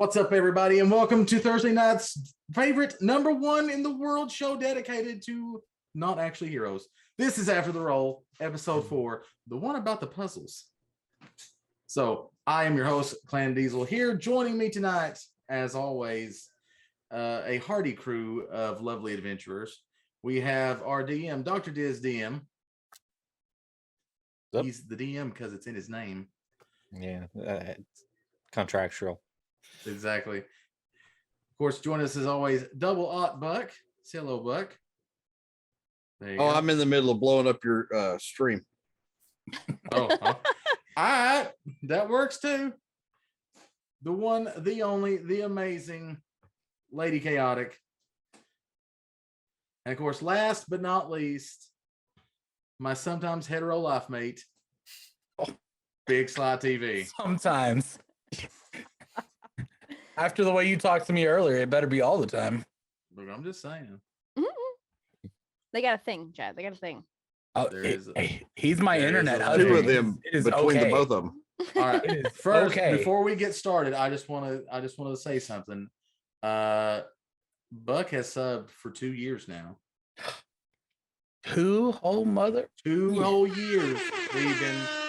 What's up, everybody, and welcome to Thursday night's favorite #1 in the world show dedicated to not actually heroes. This is After the Roll, episode 4, the one about the puzzles. So I am your host, Clan Diesel. Here joining me tonight, as always, a hearty crew of lovely adventurers. We have our DM, Dr. Diz DM. Yep. He's the DM because it's in his name. Yeah, it's contractual. Exactly. Of course, join us as always, Double Aught Buck. Say hello, Buck. There you go. I'm in the middle of blowing up your stream. Oh, all right. That works too. The one, the only, the amazing Lady Chaotic. And of course, last but not least, my sometimes hetero life mate, Big Sly TV. Sometimes. After the way you talked to me earlier, it better be all the time. Look, I'm just saying. They got a thing, Chad. They got a thing. Oh, There is a- he's my there internet is a- husband. Two of them It is between okay. the both of them. All right. It is First, okay. before we get started, I just want to say something. Buck has subbed for 2 years now. Two whole mother. 2 whole years we've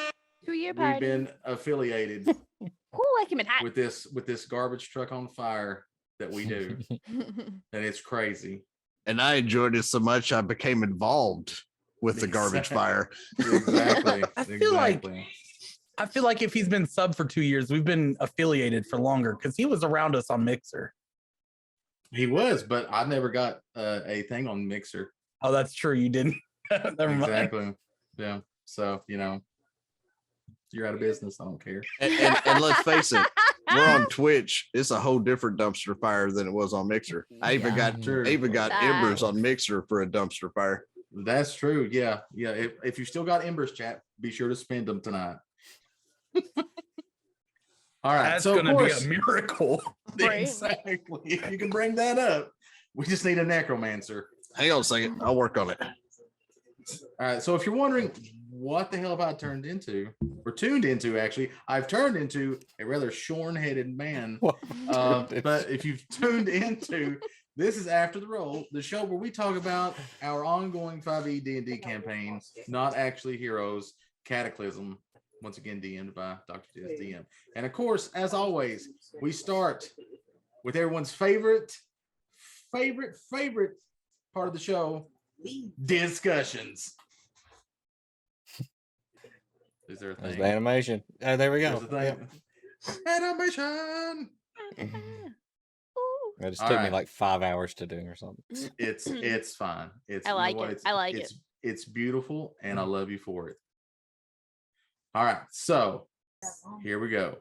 2-year party. been affiliated Cool, like him in hat. with this garbage truck on fire that we do, and it's crazy. And I enjoyed it so much I became involved with the garbage fire. Exactly. I feel like if he's been sub for 2 years, we've been affiliated for longer because he was around us on Mixer. He was, but I never got a thing on Mixer. Oh, that's true. You didn't. Never mind. Exactly. Yeah. So you're out of business. I don't care. And let's face it, we're on Twitch. It's a whole different dumpster fire than it was on Mixer. I even got True. embers on Mixer for a dumpster fire. That's true. Yeah. Yeah. If you still got embers, chat, be sure to spend them tonight. All right. That's so going of to be course, a miracle. Right. exactly. If you can bring that up, we just need a necromancer. Hang on a second. I'll work on it. All right. So if you're wondering what the hell have I tuned into, actually, I've turned into a rather shorn-headed man. But if you've tuned into, this is After the Roll, the show where we talk about our ongoing 5e D&D campaign, Not Actually Heroes, Cataclysm, once again DM'd by Dr. Diz DM. And of course, as always, we start with everyone's favorite part of the show, discussions. Is there a There's thing? the animation. Oh, there we There's go. a thing. Animation. It just All took me right. like 5 hours to do or something. It's fine. It's I you know like what, it. I like it. It's beautiful, and I love you for it. All right, so here we go.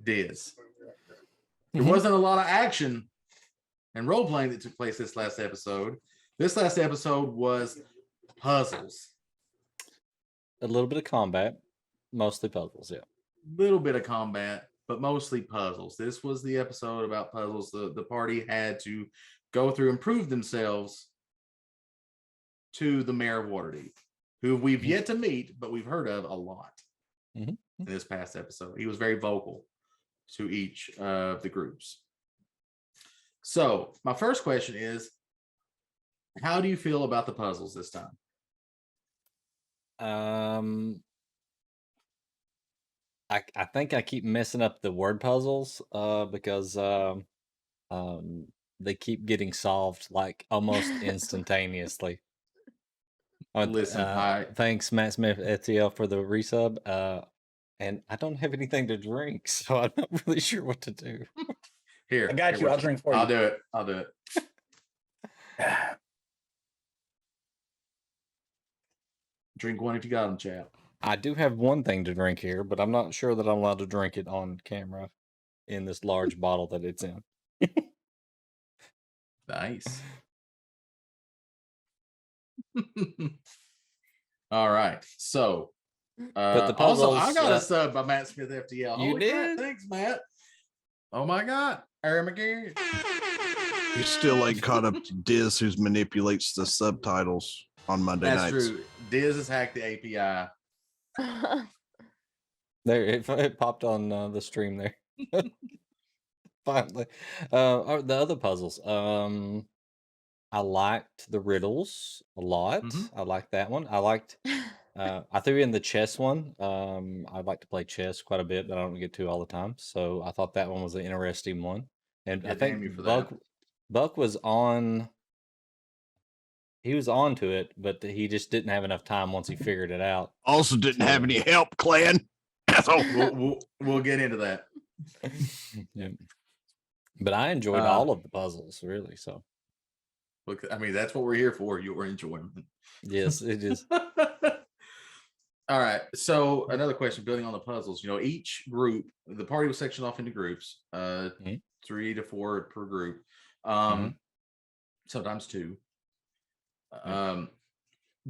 Diz. There wasn't a lot of action and role playing that took place this last episode. This last episode was puzzles. A little bit of combat, mostly puzzles. Yeah. Little bit of combat, but mostly puzzles. This was the episode about puzzles. The party had to go through and prove themselves to the mayor of Waterdeep, who we've yet to meet, but we've heard of a lot in this past episode. He was very vocal to each of the groups. So my first question is, how do you feel about the puzzles this time? I think I keep messing up the word puzzles because they keep getting solved like almost instantaneously. Listen, thanks Matt Smith ETL for the resub. And I don't have anything to drink, so I'm not really sure what to do. Here, I got you. I'll drink for you. I'll do it. Drink one if you got them, chap. I do have one thing to drink here, but I'm not sure that I'm allowed to drink it on camera in this large bottle that it's in. Nice. All right. So, But the also, puzzles, I got a sub by Matt Smith FTL. You Holy crap, did? thanks, Matt. Oh my God, Aaron McGarry. You still ain't caught up to Diz, who manipulates the subtitles on Monday That's nights. true. Diz has hacked the API. There, it popped on the stream there. Finally. The other puzzles. I liked the riddles a lot. Mhm. I liked that one. I liked. I threw in the chess one. I like to play chess quite a bit, but I don't get to all the time. So I thought that one was an interesting one. And I Yeah, think damn you for that. Buck was on. He was on to it, but he just didn't have enough time once he figured it out. Also didn't have any help, Clan. We'll get into that. Yeah. But I enjoyed all of the puzzles, really. So Look, I mean, that's what we're here for. Your enjoyment. yes, it is. All right. So another question, building on the puzzles. Each group, the party was sectioned off into groups, Mhm. 3 to 4 per group, Mhm. sometimes 2. Yeah.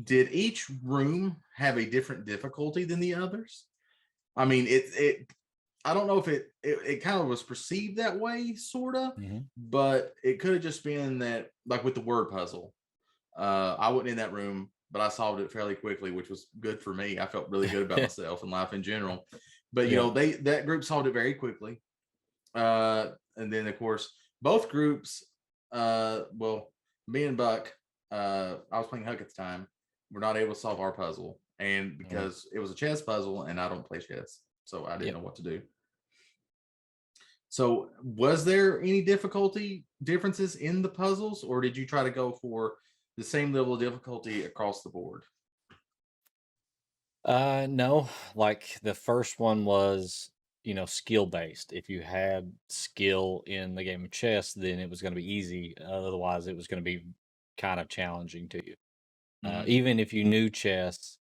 Did each room have a different difficulty than the others? I mean, it. I don't know if it kind of was perceived that way, sort of, Mhm. but it could have just been that, like with the word puzzle. I wasn't in that room, but I solved it fairly quickly, which was good for me. I felt really good about myself and life in general. But Yeah. that group solved it very quickly. And then of course both groups, well, me and Buck, I was playing Huck at the time, were not able to solve our puzzle. And because it was a chess puzzle and I don't play chess, so I didn't Yep. know what to do. So was there any difficulty differences in the puzzles, or did you try to go for the same level of difficulty across the board? No, like the first one was, skill based. If you had skill in the game of chess, then it was going to be easy. Otherwise, it was going to be kind of challenging to you. Mhm. Even if you knew chess,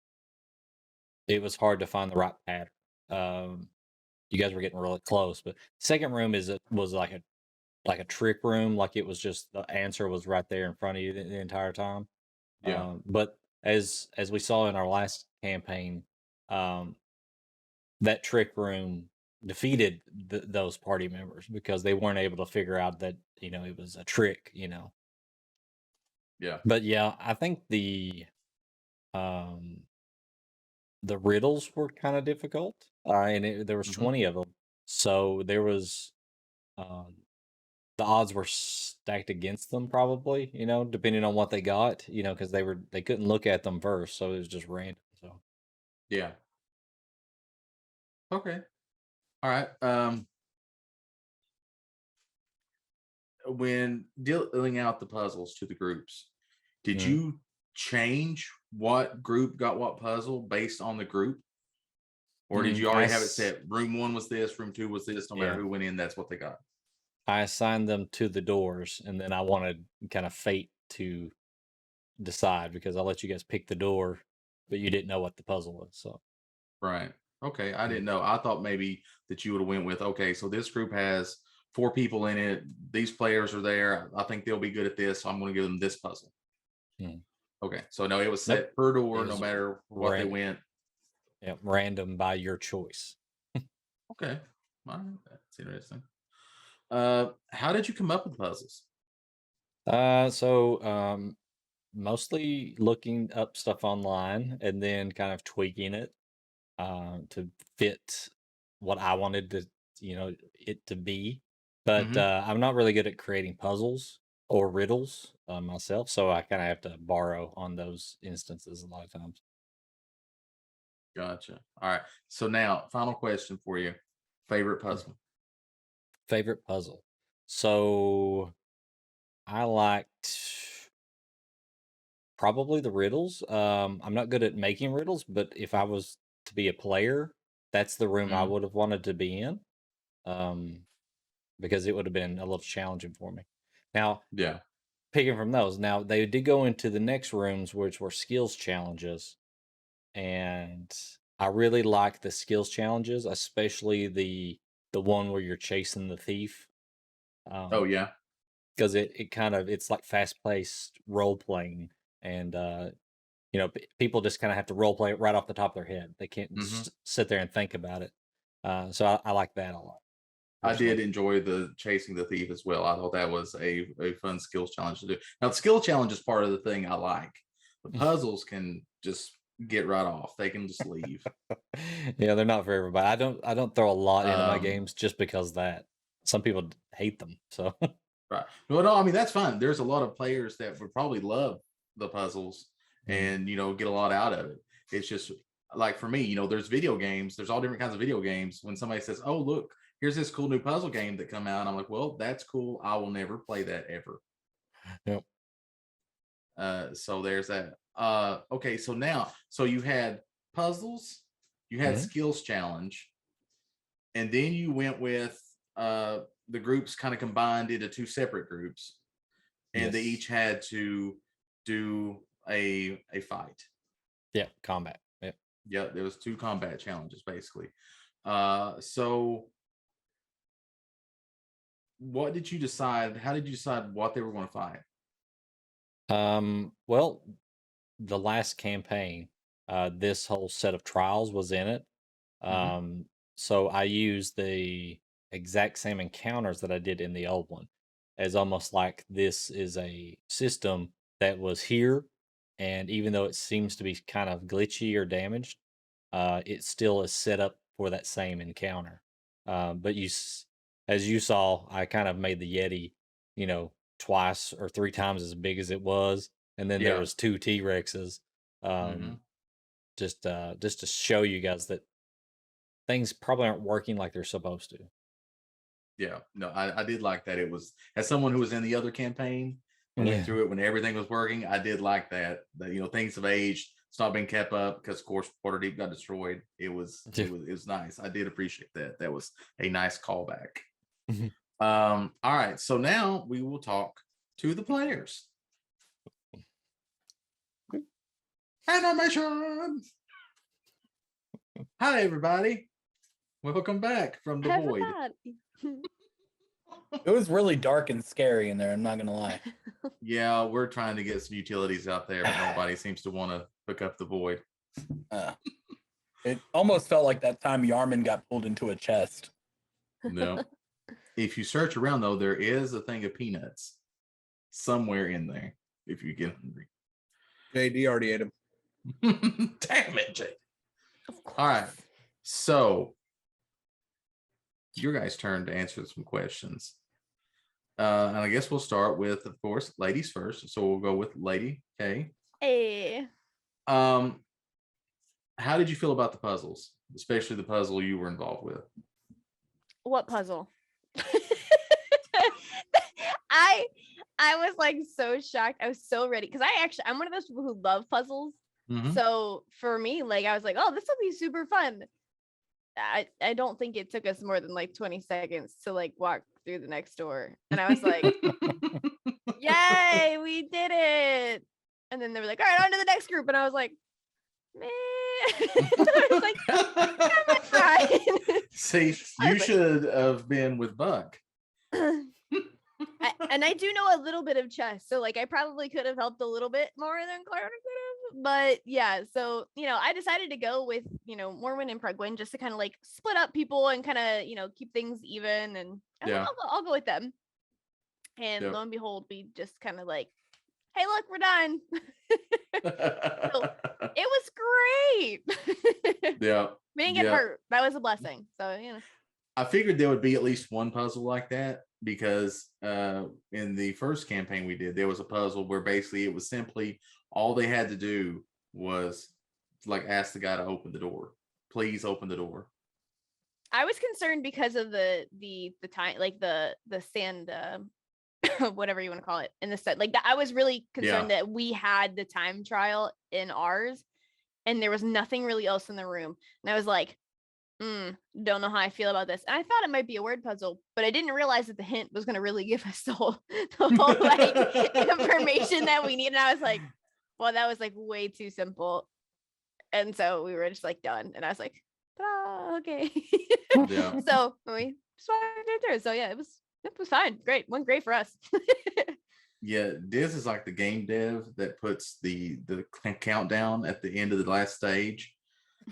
it was hard to find the right pattern. You guys were getting really close, but second room was like a trick room, like it was just the answer was right there in front of you the entire time. Yeah. But as we saw in our last campaign, um, that trick room defeated those party members because they weren't able to figure out that it was a trick. Yeah. But yeah, I think um, the riddles were kind of difficult, and there was Mhm. 20 of them, so there was um, the odds were stacked against them probably, depending on what they got, because they couldn't look at them first, so it was just random. So Yeah. Okay. All right. When dealing out the puzzles to the groups, did mhm. you change what group got what puzzle based on the group? Or did you already have it set? Room 1 was this, room 2 was this, no matter Yeah, who went in, that's what they got. I assigned them to the doors, and then I wanted kind of fate to decide because I let you guys pick the door, but you didn't know what the puzzle was. So Right. Okay. I yeah. didn't know. I thought maybe that you would have went with, okay, so this group has 4 people in it. These players are there. I think they'll be good at this. So I'm going to give them this puzzle. Mhm. Okay. So no, it was Nope, set per it door, no was matter what they ran went. yeah, random by your choice. Okay. All right. That's interesting. How did you come up with puzzles? So mostly looking up stuff online and then kind of tweaking it to fit what I wanted it to be. But Hmm. I'm not really good at creating puzzles or riddles myself, so I kind of have to borrow on those instances a lot of times. Gotcha. All right. So now, final question for you. Favorite Sure. puzzle? Favorite puzzle. So I liked probably the riddles. I'm not good at making riddles, but if I was to be a player, that's the room I Mhm. would have wanted to be in. Um, because it would have been a little challenging for me. Now, Yeah. picking from those, now they did go into the next rooms, which were skills challenges, and I really like the skills challenges, especially the one where you're chasing the thief, Oh, um, yeah. because it kind of it's like fast paced role playing, and people just kind of have to role play it right off the top of their head. They can't Hmm. sit there and think about it. So I like that a lot I did personally. enjoy the chasing the thief as well. I thought that was a fun skills challenge to do. Now, the skill challenge is part of the thing I like. The puzzles can just get right off. They can just leave. Yeah, they're not for everybody. I don't throw a lot into my Um, games just because that some people hate them. So Right. No, I mean that's fine. There's a lot of players that would probably love the puzzles and get a lot out of it. It's just like for me, there's video games, there's all different kinds of video games. When somebody says, "Oh, look, here's this cool new puzzle game that come out," I'm like, "Well, that's cool. I will never play that ever." Yep. So there's that. Okay, so you had puzzles, you had skills challenge, and then you went with the groups kind of combined into two separate groups, and they each had to do a fight. Yeah, combat. Yep. Yeah, there was 2 combat challenges basically. So what did you decide? How did you decide what they were going to fight? Well, the last campaign, this whole set of trials was in it. So I used the exact same encounters that I did in the old one, as almost like this is a system that was here, and even though it seems to be kind of glitchy or damaged, it still is set up for that same encounter. But as you saw, I kind of made the Yeti, twice or 3 times as big as it was, and then there Yeah. was 2 T-Rexes, just to show you guys that things probably aren't working like they're supposed to. Yeah, no, I did like that. It was, as someone who was in the other campaign and went through it when everything was working, I did like that. That things have aged. It's not been kept up because, of course, Waterdeep got destroyed. It was nice. I did appreciate that. That was a nice callback. All right, so now we will talk to the players. Animation. Hi, everybody. Welcome back from the void. It was really dark and scary in there. I'm not gonna lie. Yeah, we're trying to get some utilities out there, but nobody seems to want to hook up the void. It almost felt like that time Yarman got pulled into a chest. No. If you search around, though, there is a thing of peanuts somewhere in there if you get hungry. JD already ate him. Damn it, Jay. All right. So, your guys' turn to answer some questions. And I guess we'll start with, of course, ladies first. So we'll go with Lady K. Hey. How did you feel about the puzzles, especially the puzzle you were involved with? What puzzle? I was like so shocked. I was so ready because I'm one of those people who love puzzles. So for me, like I was like, oh, this will be super fun. I don't think it took us more than like 20 seconds to like walk through the next door. And I was like, yay, we did it. And then they were like, all right, on to the next group. And I was like, man. I was like, come on. See, you should have been with Buck. And I do know a little bit of chess, so like I probably could have helped a little bit more than Clara could have. But yeah, so I decided to go with Morwen and Prugwin just to kind of like split up people and kind of keep things even, and I'll go with them. And lo and behold, we just kind of like, hey, look, we're done. So it was great. Yeah, we didn't get hurt. That was a blessing. So I figured there would be at least one puzzle like that because in the first campaign we did, there was a puzzle where basically it was simply all they had to do was like ask the guy to open the door. Please open the door. I was concerned because of the time, like the sand, whatever you want to call it, in the set. Like that, I was really concerned that we had the time trial in ours, and there was nothing really else in the room. And I was like, don't know how I feel about this. And I thought it might be a word puzzle, but I didn't realize that the hint was going to really give us the whole like information that we need. And I was like, well, that was like way too simple. And so we were just like done. And I was like, okay. Yeah. So we just walked it through. So yeah, it was fine. Great. Went great for us. Yeah, Diz is like the game dev that puts the countdown at the end of the last stage.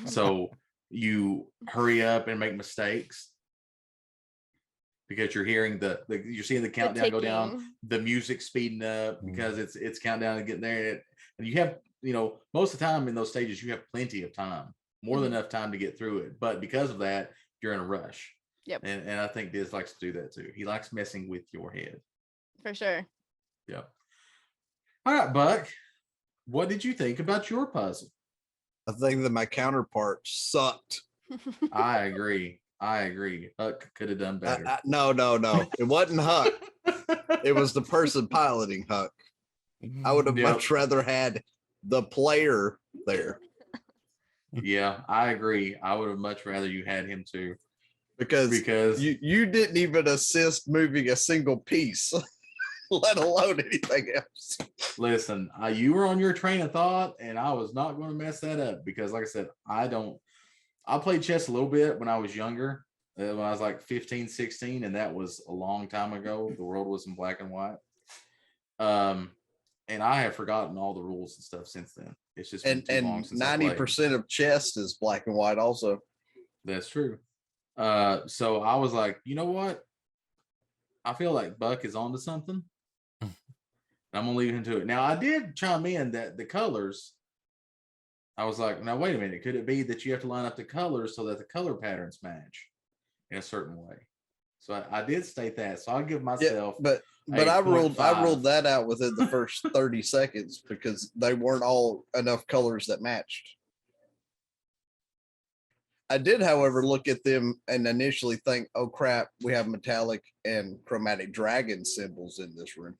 So you hurry up and make mistakes because you're hearing you're seeing the countdown go down, the music speeding up because it's countdown and getting there, and you have most of the time in those stages, you have plenty of time, more than Mhm. enough time to get through it. But because of that, you're in a rush. Yep. And I think Diz likes to do that too. He likes messing with your head. For sure. Yep. All right, Buck. What did you think about your puzzle? I think that my counterpart sucked. I agree. Huck could have done better. No. It wasn't Huck. It was the person piloting Huck. I would have Yep. much rather had the player there. Yeah, I agree. I would have much rather you had him too. Because you didn't even assist moving a single piece, let alone anything else. Listen, you were on your train of thought, and I was not going to mess that up because, like I said, I played chess a little bit when I was younger, when I was like 15, 16, and that was a long time ago. The world was in black and white. And I have forgotten all the rules and stuff since then. It's just been too long since 90% of chess is black and white also. That's true. So I was like, you know what? I feel like Buck is onto something. I'm gonna leave him to it. Now I did chime in that the colors. I was like, now wait a minute. Could it be that you have to line up the colors so that the color patterns match in a certain way? So I did state that. So I'll give myself. Yeah, but I ruled 0.5. that out within the first 30 seconds because they weren't all enough colors that matched. I did, however, look at them and initially think, oh crap, we have metallic and chromatic dragon symbols in this room,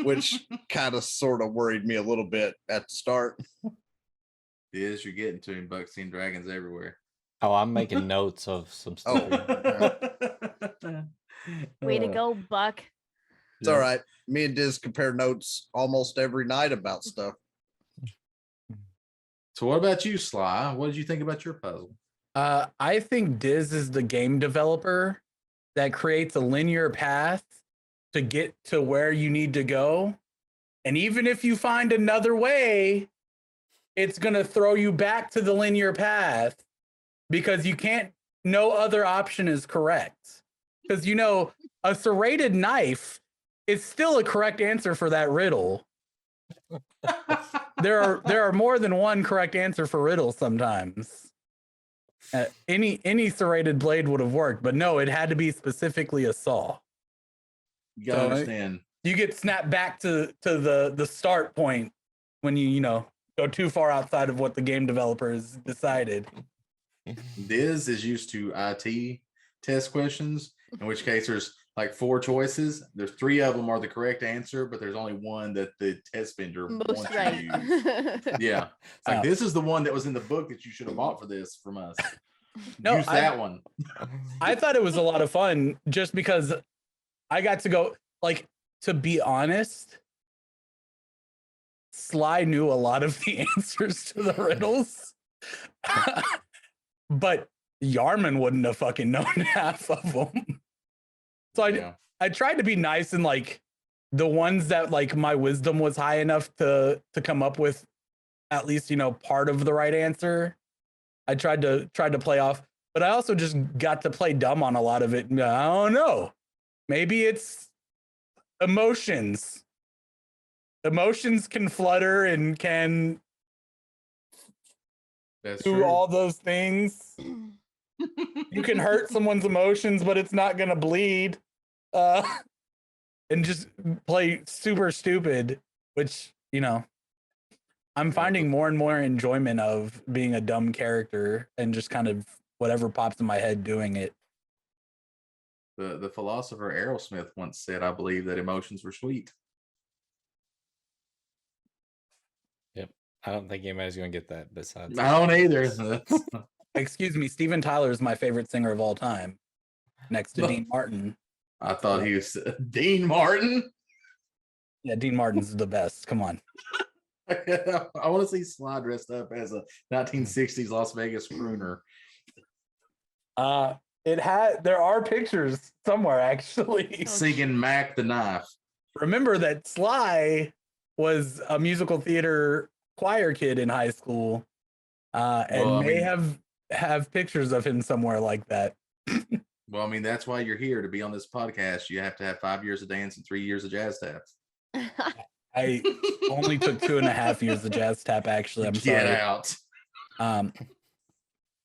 which kind of sort of worried me a little bit at the start. Is you're getting to him, Buck, seeing dragons everywhere. Oh, I'm making notes of some stuff. Way to go, Buck. It's all right. Me and Diz compare notes almost every night about stuff. So what about you, Sly? What did you think about your puzzle? I think Diz is the game developer that creates a linear path to get to where you need to go. And even if you find another way, it's going to throw you back to the linear path because no other option is correct. Because, a serrated knife is still a correct answer for that riddle. There are more than one correct answer for riddles sometimes. Any serrated blade would have worked, but no, it had to be specifically a saw. You gotta understand. You get snapped back to the start point when you go too far outside of what the game developers decided. Diz is used to IT test questions, in which case there's like 4 choices. There's 3 of them are the correct answer, but there's only one that the test vendor wants you to use. Yeah. It's like, this is the one that was in the book that you should have bought for this from us. Use that one. I thought it was a lot of fun just because I got to go, to be honest, Sly knew a lot of the answers to the riddles. But Yarman wouldn't have fucking known half of them. So I tried to be nice and the ones that my wisdom was high enough to come up with at least part of the right answer. I tried to play off, but I also just got to play dumb on a lot of it. I don't know. Maybe it's emotions. Emotions can flutter and can do all those things. You can hurt someone's emotions, but it's not gonna bleed. And just play super stupid, which I'm finding more and more enjoyment of being a dumb character and just kind of whatever pops in my head doing it. The philosopher Aerosmith once said, I believe that emotions were sweet. Yep. I don't think anybody's going to get that besides. I don't either. Excuse me, Steven Tyler is my favorite singer of all time, next to Dean Martin. I thought he was Dean Martin. Yeah, Dean Martin's the best. Come on. I want to see Sly dressed up as a 1960s Las Vegas crooner. There are pictures somewhere actually. Singing Mac the Knife. Remember that Sly was a musical theater choir kid in high school, and have pictures of him somewhere like that. Well, I mean, that's why you're here to be on this podcast. You have to have 5 years of dance and 3 years of jazz staff. I only took 2.5 years of jazz tap. Actually, I'm Get sorry. out.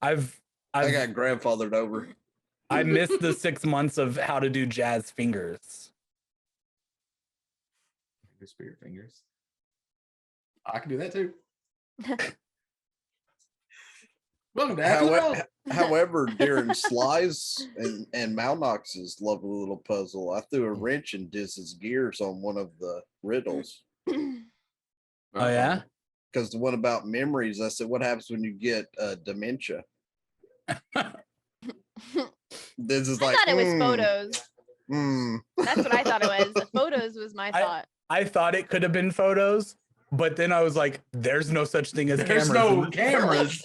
I got grandfathered over. I missed the 6 months of how to do jazz fingers. Spirit fingers. I can do that too. Welcome to However, during Sly's and Malnox's lovely little puzzle, I threw a wrench in Diz's gears on one of the riddles. Oh yeah? Because the one about memories, I said, what happens when you get dementia? This is like, I thought it was photos. Mm. That's what I thought it was. The photos was my thought. I thought it could have been photos, but then I was like, there's no such thing as There's cameras. no cameras.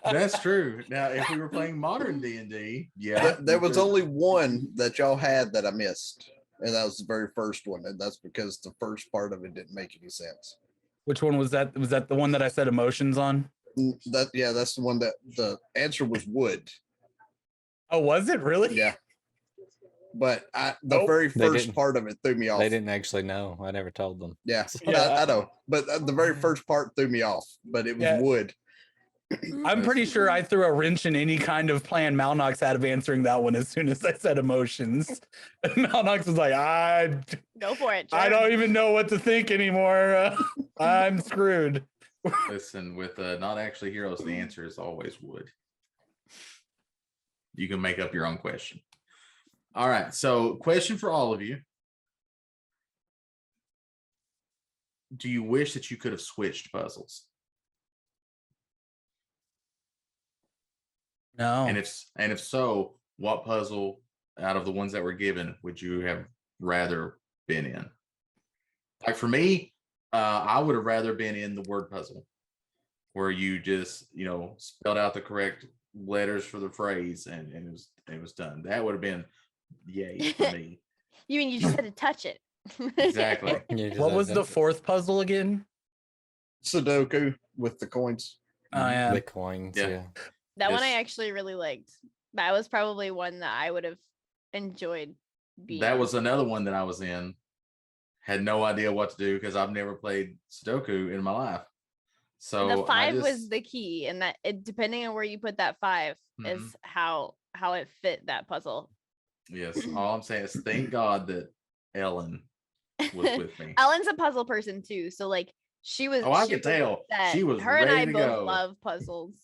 That's true. Now, if we were playing modern D&D, yeah. There was only one that y'all had that I missed. And that was the very first one. And that's because the first part of it didn't make any sense. Which one was that? Was that the one that I said emotions on? That's the one that the answer was wood. Oh, was it really? Yeah. But the very first part of it threw me off. They didn't actually know. I never told them. Yeah, I know. But the very first part threw me off. But it was wood. I'm pretty sure I threw a wrench in any kind of plan Malnox had of answering that one as soon as I said emotions. And Malnox was like, go for it. I don't even know what to think anymore. I'm screwed. Listen, with not actually heroes, the answer is always wood. You can make up your own question. All right. So, question for all of you. Do you wish that you could have switched puzzles? No. And if so, what puzzle out of the ones that were given would you have rather been in? Like for me, I would have rather been in the word puzzle, where you just spelled out the correct letters for the phrase and it was done. That would have been yay for me. You mean you just had to touch it? Exactly. What was the fourth puzzle again? Sudoku with the coins. Oh yeah, the coins. Yeah. That one I actually really liked. That was probably one that I would have enjoyed being. That was another one that I was in. Had no idea what to do because I've never played Sudoku in my life. So the 5 was the key, and that depending on where you put that 5 is how it fit that puzzle. Yes, all I'm saying is thank God that Ellen was with me. Ellen's a puzzle person too, so like she was. Oh, I could tell. She was. Her and I both love puzzles.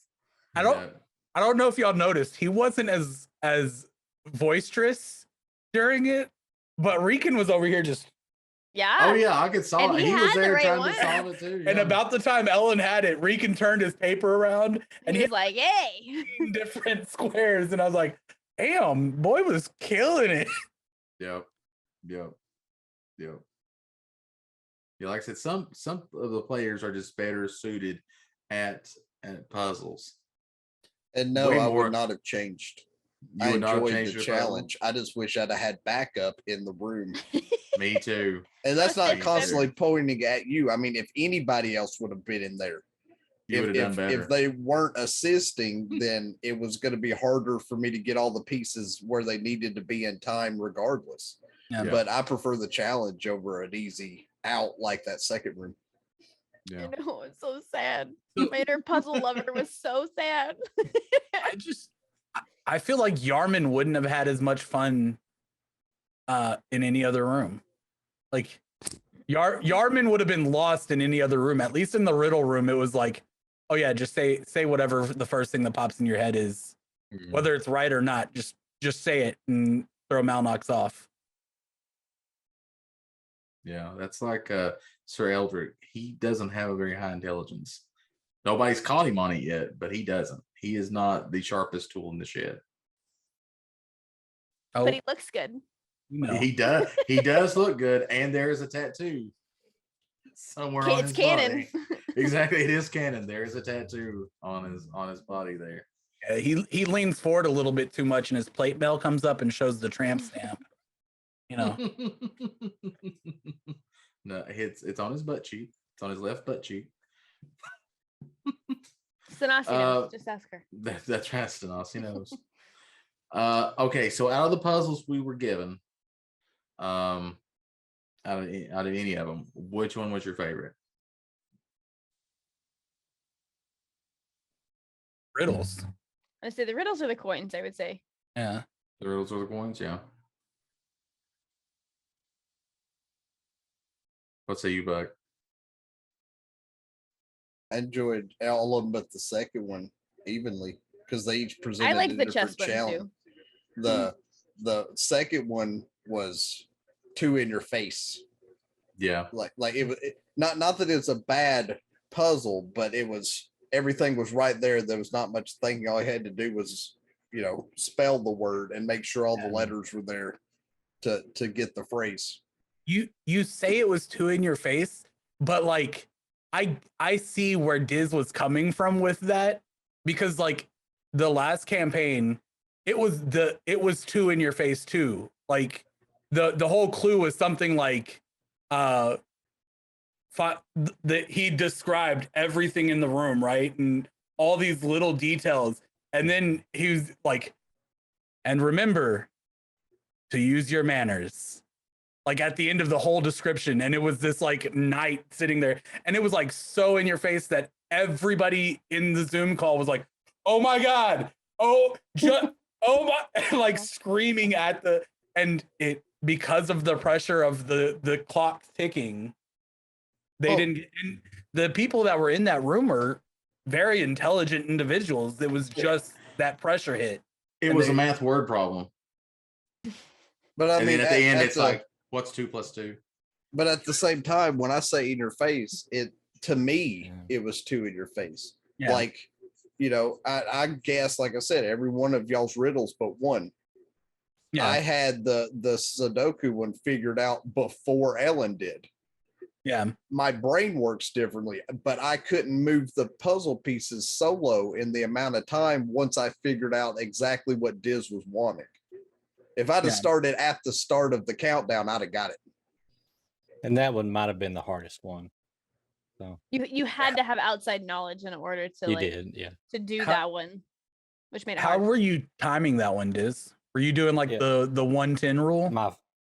I don't know if y'all noticed, he wasn't as boisterous during it, but Rican was over here just. Yeah. Oh yeah, I could solve it. He was there trying to solve it too. Yeah. And about the time Ellen had it, Rican turned his paper around and he was like, "Hey!" different squares, and I was like, "Damn, boy was killing it." Yep. Yeah, like I said, some of the players are just better suited at puzzles. And no, I would not have changed. I enjoyed the challenge. I just wish I'd have had backup in the room. Me too. And that's not constantly pointing at you. I mean, if anybody else would have been in there, you would have done better. If they weren't assisting, then it was going to be harder for me to get all the pieces where they needed to be in time regardless. Yeah. But I prefer the challenge over an easy out like that second room. Yeah. I know, it's so sad. Made her puzzle lover was so sad. I feel like Yarman wouldn't have had as much fun in any other room. Like Yarman would have been lost in any other room. At least in the riddle room, it was like, oh yeah, just say whatever the first thing that pops in your head is, whether it's right or not. Just say it and throw Malnox off. Yeah, that's like Sir Eldrick. He doesn't have a very high intelligence. Nobody's caught him on it yet, but he doesn't. He is not the sharpest tool in the shed. Oh. But he looks good. No. He does. He does look good, and there is a tattoo somewhere on his canon. Body. Exactly, it is canon. There is a tattoo on his body there. Yeah, he leans forward a little bit too much, and his plate bell comes up and shows the tramp stamp. No, it's on his butt cheek. It's on his left butt cheek. Stanasi knows. Just ask her. That's right, Stanasi knows. Okay, so out of the puzzles we were given, out of any of them, which one was your favorite? Riddles. I say the riddles or the coins. I would say. Yeah. The riddles or the coins? Yeah. What say you, Buck? I enjoyed all of them, but the second one evenly because they each presented I like a the different chess one challenge. too. The second one was too in your face. Yeah. Like not that it's a bad puzzle, but it was everything was right there. There was not much thinking. All I had to do was, spell the word and make sure all the letters were there to get the phrase. You say it was too in your face, but like I see where Diz was coming from with that, because like the last campaign, it was too in your face too. Like the whole clue was something like that he described everything in the room, right? And all these little details. And then he was like, and remember to use your manners. Like at the end of the whole description. And it was this like knight sitting there. And it was like so in your face that everybody in the Zoom call was like, oh my God. Oh my, like screaming at and it, because of the pressure of the clock ticking, they didn't. And the people that were in that room are very intelligent individuals. It was just that pressure hit. It was a math word problem. But I mean, then at the end, it's like, what's 2 + 2? But at the same time, when I say in your face, it to me, it was too in your face. Yeah. Like, I guess, like I said, every one of y'all's riddles but one. Yeah. I had the Sudoku one figured out before Ellen did. Yeah. My brain works differently, but I couldn't move the puzzle pieces solo in the amount of time once I figured out exactly what Diz was wanting. If I'd have started at the start of the countdown, I'd have got it. And that one might have been the hardest one. So you had to have outside knowledge in order to to do that one, which made it hard. How were you timing that one, Diz? Were you doing like the 110 rule?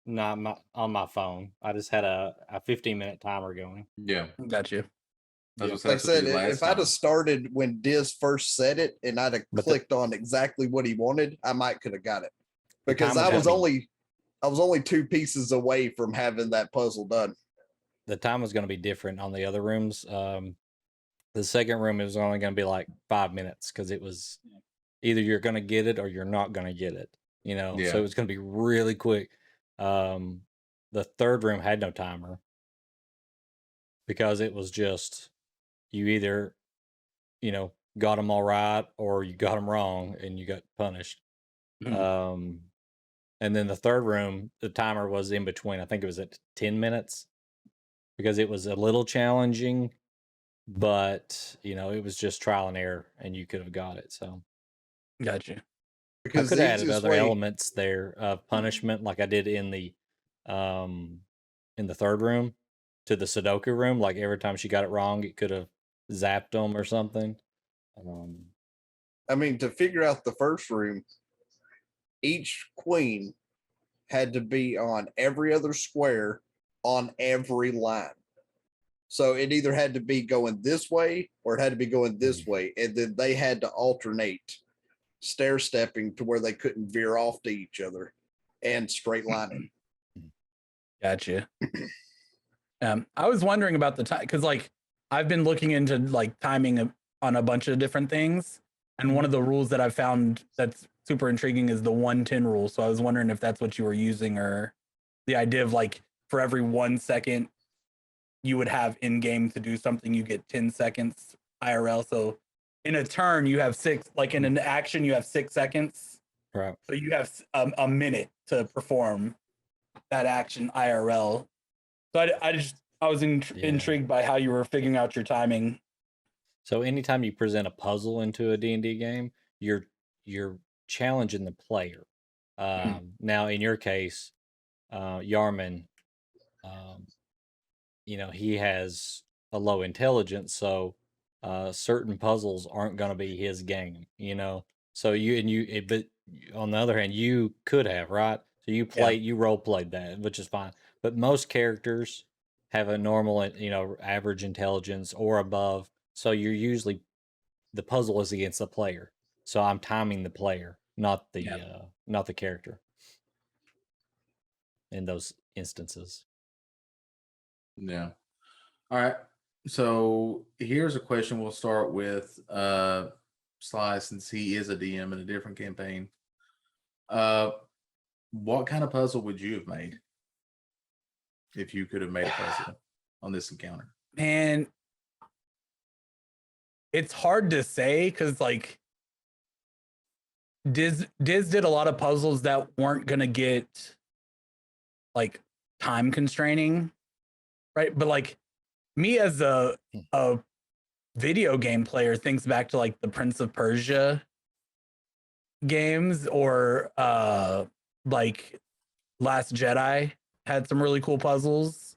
On my phone. I just had a 15-minute timer going. Yeah. Got you. Like I said, if I'd have started when Diz first said it and I'd have clicked on exactly what he wanted, I might could have got it. Because I was only 2 pieces away from having that puzzle done. The time was going to be different on the other rooms. The second room was only going to be like 5 minutes because it was either you're going to get it or you're not going to get it. So it was going to be really quick. The third room had no timer because it was just you either got them all right or you got them wrong and you got punished. Mm-hmm. And then the third room, the timer was in between. I think it was at 10 minutes because it was a little challenging, but it was just trial and error and you could have got it. So gotcha. Because I could have added other elements there of punishment, like I did in the third room to the Sudoku room. Like every time she got it wrong, it could have zapped them or something. I mean, to figure out the first room, each queen had to be on every other square on every line. So it either had to be going this way or it had to be going this way. And then they had to alternate stair stepping to where they couldn't veer off to each other and straight lining. Gotcha. I was wondering about the time because like I've been looking into like timing on a bunch of different things. And one of the rules that I've found that's super intriguing is the 110 rule. So I was wondering if that's what you were using, or the idea of like for every 1 second you would have in game to do something, you get 10 seconds IRL. So in a turn, you have 6, like in an action, you have 6 seconds. Right. So you have a minute to perform that action IRL. So I was intrigued by how you were figuring out your timing. So anytime you present a puzzle into a D&D game, you're challenging the player. Now, in your case, Yarman, he has a low intelligence, so certain puzzles aren't going to be his game. So but on the other hand, you could have, right? So you role played that, which is fine. but most characters have a normal, average intelligence or above. So you're usually, the puzzle is against the player. So I'm timing the player, not the character in those instances. Yeah. All right. So here's a question. We'll start with Sly, since he is a DM in a different campaign. What kind of puzzle would you have made if you could have made a puzzle on this encounter? Man, it's hard to say because like Diz did a lot of puzzles that weren't gonna get like time constraining, right? But like me as a video game player thinks back to like the Prince of Persia games, or like Last Jedi had some really cool puzzles,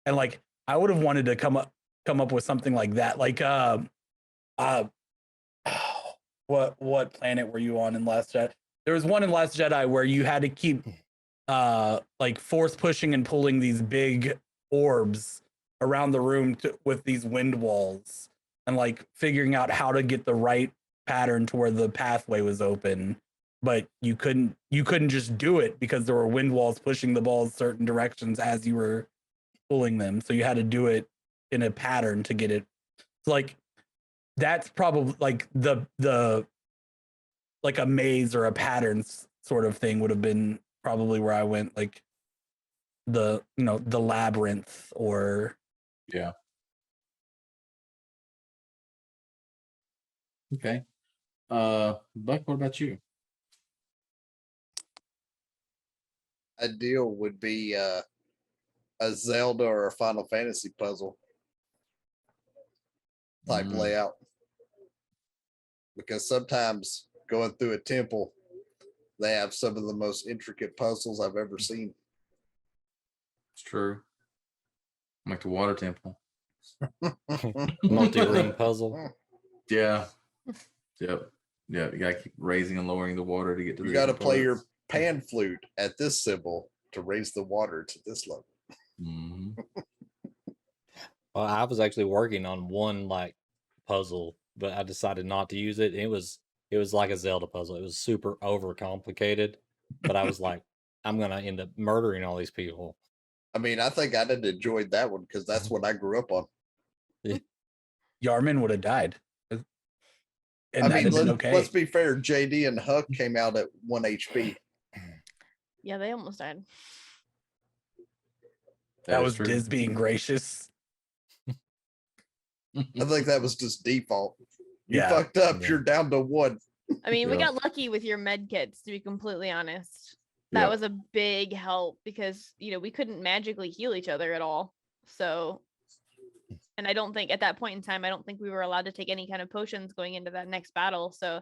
and like I would have wanted to come up with something like that. Like what planet were you on in Last Jedi? There was one in Last Jedi where you had to keep like force pushing and pulling these big orbs around the room with these wind walls, and like figuring out how to get the right pattern to where the pathway was open. But you couldn't just do it because there were wind walls pushing the balls certain directions as you were pulling them. So you had to do it in a pattern to get it. So like that's probably like the like a maze or a pattern sort of thing would have been probably where I went, like the labyrinth or yeah. Okay. Buck, what about you? Ideal would be a Zelda or a Final Fantasy puzzle type layout. Because sometimes going through a temple, they have some of the most intricate puzzles I've ever seen. It's true. Like the water temple. Multi-room puzzle. Yeah. Yep. Yeah. You gotta keep raising and lowering the water to get to the You got to different play your parts. pan flute at this symbol to raise the water to this level. Well, I was actually working on one like puzzle, but I decided not to use it. It was like a Zelda puzzle. It was super overcomplicated, but I was like, I'm gonna end up murdering all these people. I mean, I think I'd have enjoyed that one because that's what I grew up on. Yarman would have died. And I mean, okay. Let's be fair. JD and Huck came out at 1 HP. Yeah, they almost died. That was Diz being gracious. I think that was just default. You fucked up. You're down to 1. I mean, we got lucky with your med kits, to be completely honest. That was a big help because, we couldn't magically heal each other at all. So, and I don't think at that point in time, I don't think we were allowed to take any kind of potions going into that next battle. So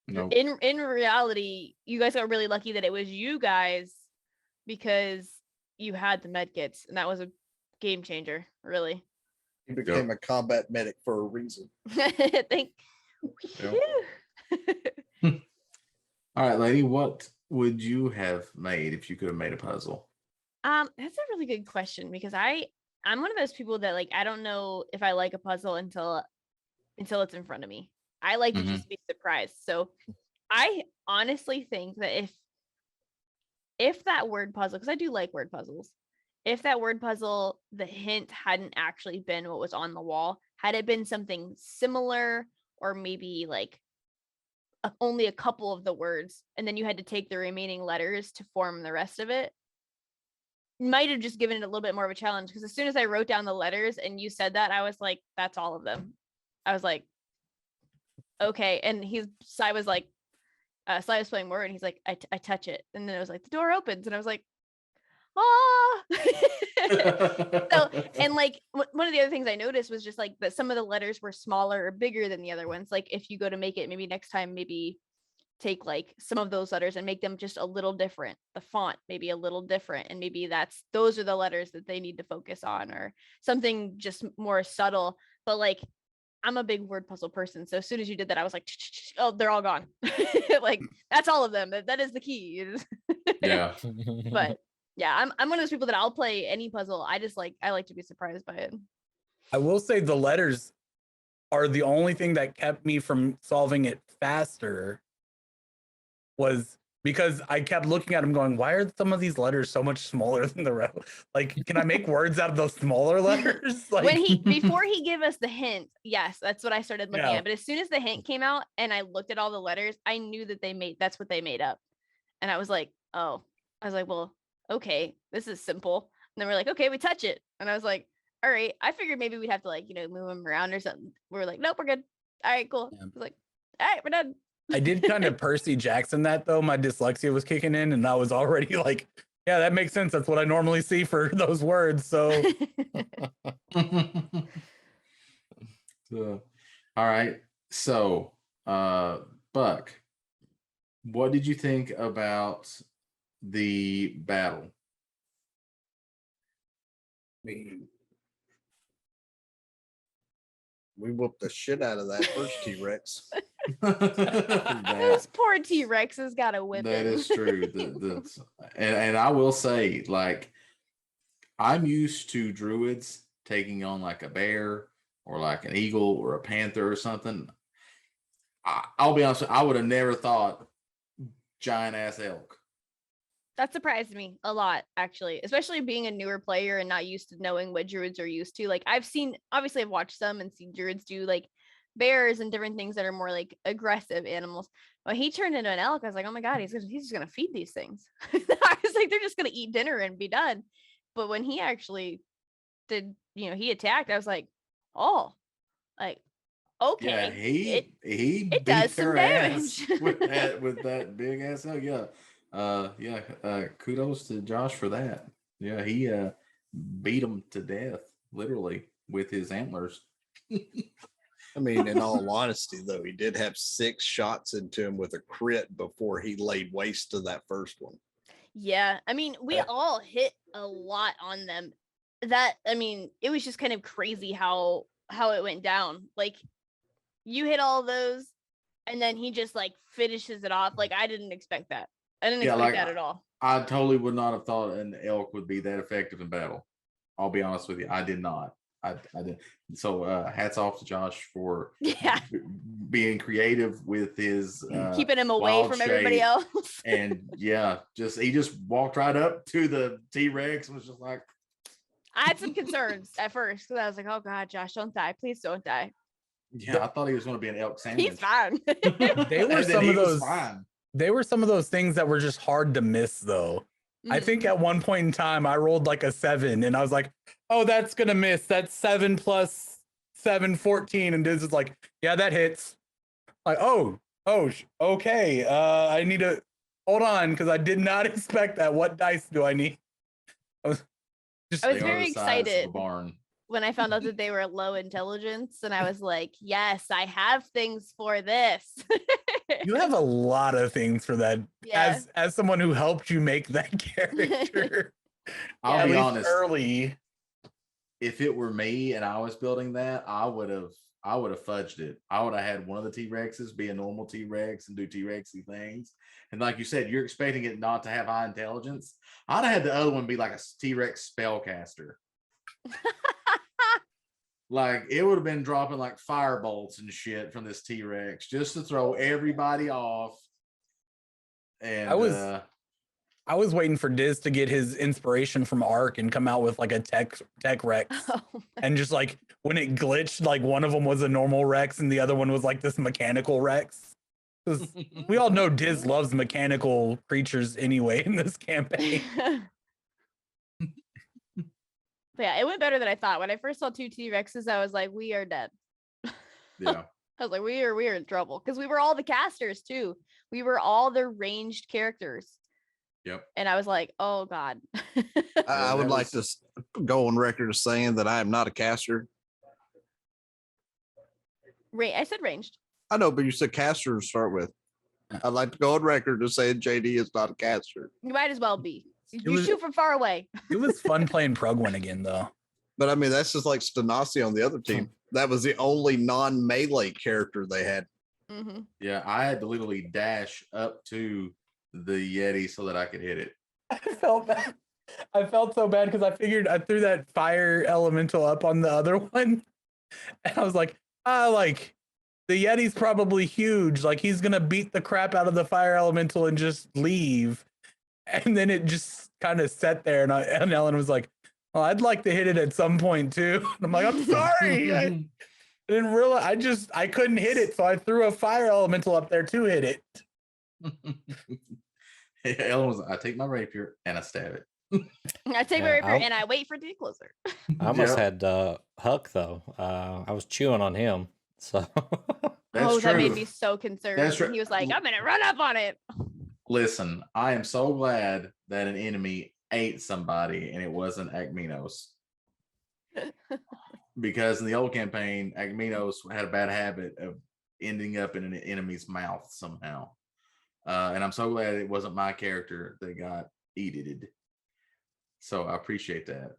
in reality, you guys got really lucky that it was you guys because you had the med kits, and that was a game changer, really. You became a combat medic for a reason. Thank you. All right, lady, what would you have made if you could have made a puzzle? That's a really good question because I'm one of those people that like I don't know if I like a puzzle until it's in front of me. I like to just be surprised. So I honestly think that if that word puzzle, because I do like word puzzles, if that word puzzle, the hint hadn't actually been what was on the wall, had it been something similar or maybe like only a couple of the words, and then you had to take the remaining letters to form the rest of it, might have just given it a little bit more of a challenge. Because as soon as I wrote down the letters and you said that, I was like, that's all of them. I was like, okay. And Sly was like, Sly was playing more, and he's like, I touch it. And then it was like, the door opens. And I was like, ah. So, and like one of the other things I noticed was just like that some of the letters were smaller or bigger than the other ones. Like if you go to make it, maybe next time, maybe take like some of those letters and make them just a little different, the font maybe a little different, and maybe those are the letters that they need to focus on, or something just more subtle. But like I'm a big word puzzle person, so as soon as you did that, I was like, oh, they're all gone. Like that's all of them. That is the key. Yeah. But Yeah, I'm one of those people that I'll play any puzzle. I like to be surprised by it. I will say the letters are the only thing that kept me from solving it faster, was because I kept looking at them going, why are some of these letters so much smaller than the rest? Like, can I make words out of those smaller letters? Like, when before he gave us the hint, yes, that's what I started looking Yeah. at. But as soon as the hint came out and I looked at all the letters, I knew that that's what they made up. And I was like, oh, well, okay, this is simple. And then we're like, okay, we touch it. And I was like, all right, I figured maybe we'd have to like, move them around or something. We were like, nope, we're good. All right, cool. Yeah. I was like, all right, we're done. I did kind of Percy Jackson that though. My dyslexia was kicking in and I was already like, yeah, that makes sense. That's what I normally see for those words. So So, all right. So, Buck, what did you think about the battle? We whooped the shit out of that first T-Rex. Those poor T-Rexes got a whipping. That is true. And I will say, like, I'm used to druids taking on like a bear or like an eagle or a panther or something. I'll be honest, I would have never thought giant ass elk. That surprised me a lot, actually, especially being a newer player and not used to knowing what druids are used to. Like, I've watched some and seen druids do like bears and different things that are more like aggressive animals. When he turned into an elk, I was like, oh my God, he's just gonna feed these things. I was like, they're just gonna eat dinner and be done. But when he actually did, he attacked, I was like, oh, like, okay. Yeah, he it beat does some their ass damage. with that big ass elk. Yeah. Kudos to Josh for that. Yeah, he beat him to death, literally, with his antlers. I mean, in all honesty, though, he did have 6 shots into him with a crit before he laid waste to that first one. Yeah, I mean, we all hit a lot on them. It was just kind of crazy how it went down. Like, you hit all those, and then he just like finishes it off. Like, I didn't expect that. I didn't expect that at all. I totally would not have thought an elk would be that effective in battle. I'll be honest with you, I did not. I did. So hats off to Josh for being creative with his keeping him away from everybody else. And he just walked right up to the T-Rex and was just like, I had some concerns at first because I was like, oh God, Josh, don't die. Please don't die. Yeah, I thought he was going to be an elk sandwich. He's fine. They were some of those things that were just hard to miss though. I think at one point in time I rolled like a 7 and I was like, oh, that's gonna miss. That's 7 plus 7, 14. And this is like, yeah, that hits. Like, okay. I need to hold on because I did not expect that. What dice do I need? I was very excited when I found out that they were low intelligence, and I was like, yes, I have things for this. You have a lot of things for that. Yeah. As someone who helped you make that character. I'll be honest. Early. If it were me and I was building that, I would have fudged it. I would have had one of the T-Rexes be a normal T-Rex and do T-Rexy things. And like you said, you're expecting it not to have high intelligence. I'd have had the other one be like a T-Rex spellcaster. Like, it would have been dropping like fire bolts and shit from this T-Rex just to throw everybody off. And I was waiting for Diz to get his inspiration from Ark and come out with like a tech Rex. And just like when it glitched, like one of them was a normal Rex and the other one was like this mechanical Rex. Because we all know Diz loves mechanical creatures anyway in this campaign. But yeah, it went better than I thought. When I first saw 2 T-Rexes, I was like, we are dead. Yeah. I was like, we are in trouble. Because we were all the casters too. We were all the ranged characters. Yep. And I was like, oh God. I would like to go on record as saying that I am not a caster. I said ranged. I know, but you said caster to start with. I'd like to go on record to say JD is not a caster. You might as well be. You shoot from far away. It was fun playing Progwin again, though. But I mean, that's just like Stanasi on the other team. That was the only non-melee character they had. Mm-hmm. Yeah, I had to literally dash up to the Yeti so that I could hit it. I felt bad. I felt so bad because I figured I threw that fire elemental up on the other one. And I was like, like the Yeti's probably huge. Like he's going to beat the crap out of the fire elemental and just leave. And then it just kind of sat there. And Ellen was like, well, I'd like to hit it at some point too. And I'm like, I'm sorry. I didn't realize I couldn't hit it. So I threw a fire elemental up there to hit it. Ellen was, I take my rapier and I stab it. I take my rapier and I wait for it to be closer. I almost had Huck though. I was chewing on him. So that made me so concerned. He was like, I'm gonna run up on it. Listen, I am so glad that an enemy ate somebody and it wasn't Agminos. Because in the old campaign, Agminos had a bad habit of ending up in an enemy's mouth somehow. And I'm so glad it wasn't my character that got eated. So I appreciate that.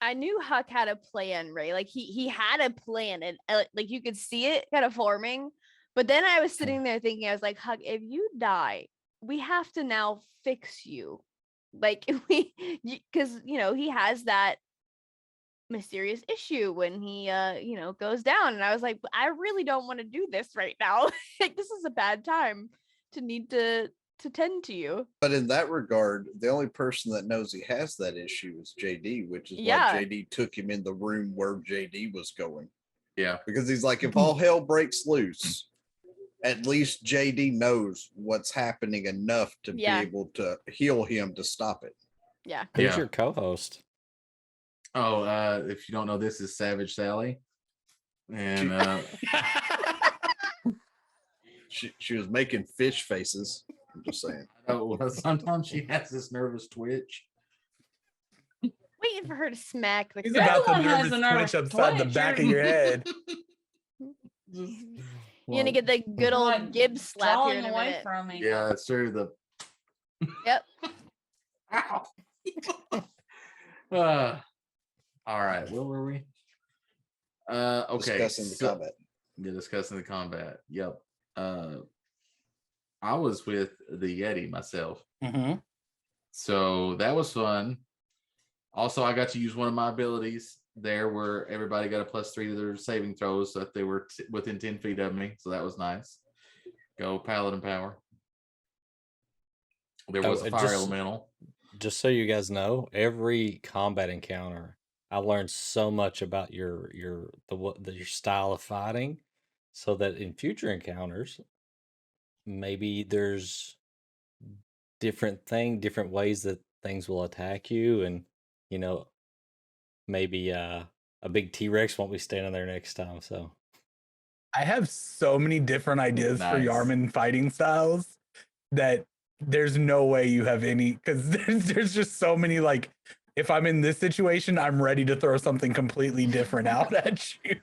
I knew Huck had a plan, right? Like he had a plan, and like you could see it kind of forming. But then I was sitting there thinking, I was like, Huck, if you die, we have to now fix you. Like because he has that mysterious issue when he goes down, and I was like, I really don't want to do this right now. Like this is a bad time to need to tend to you. But in that regard, the only person that knows he has that issue is JD, which is why JD took him in the room where JD was going. Yeah. Because he's like, if all hell breaks loose, at least JD knows what's happening enough to be able to heal him to stop it. Yeah. Who's your co-host? Oh, if you don't know, this is Savage Sally. And she was making fish faces. I'm just saying. Sometimes she has this nervous twitch. Waiting for her to smack the. He's about the nervous twitch upside the back of your head. You're gonna get the good old Gibbs slap here in a minute. From me. Yeah, that's true. Yep. All right, where were we? Okay. Discussing the combat. Yeah, discussing the combat. Yep. I was with the Yeti myself. Mm-hmm. So that was fun. Also, I got to use one of my abilities there where everybody got a +3 to their saving throws so that they were within 10 feet of me. So that was nice. Go Paladin power. There was a fire elemental. Just so you guys know, every combat encounter, I learned so much about your style of fighting, so that in future encounters, maybe there's different ways that things will attack you, and maybe a big T-Rex won't be standing there next time. So I have so many different ideas for Yarman fighting styles that there's no way you have any, because there's just so many. Like, if I'm in this situation, I'm ready to throw something completely different out at you.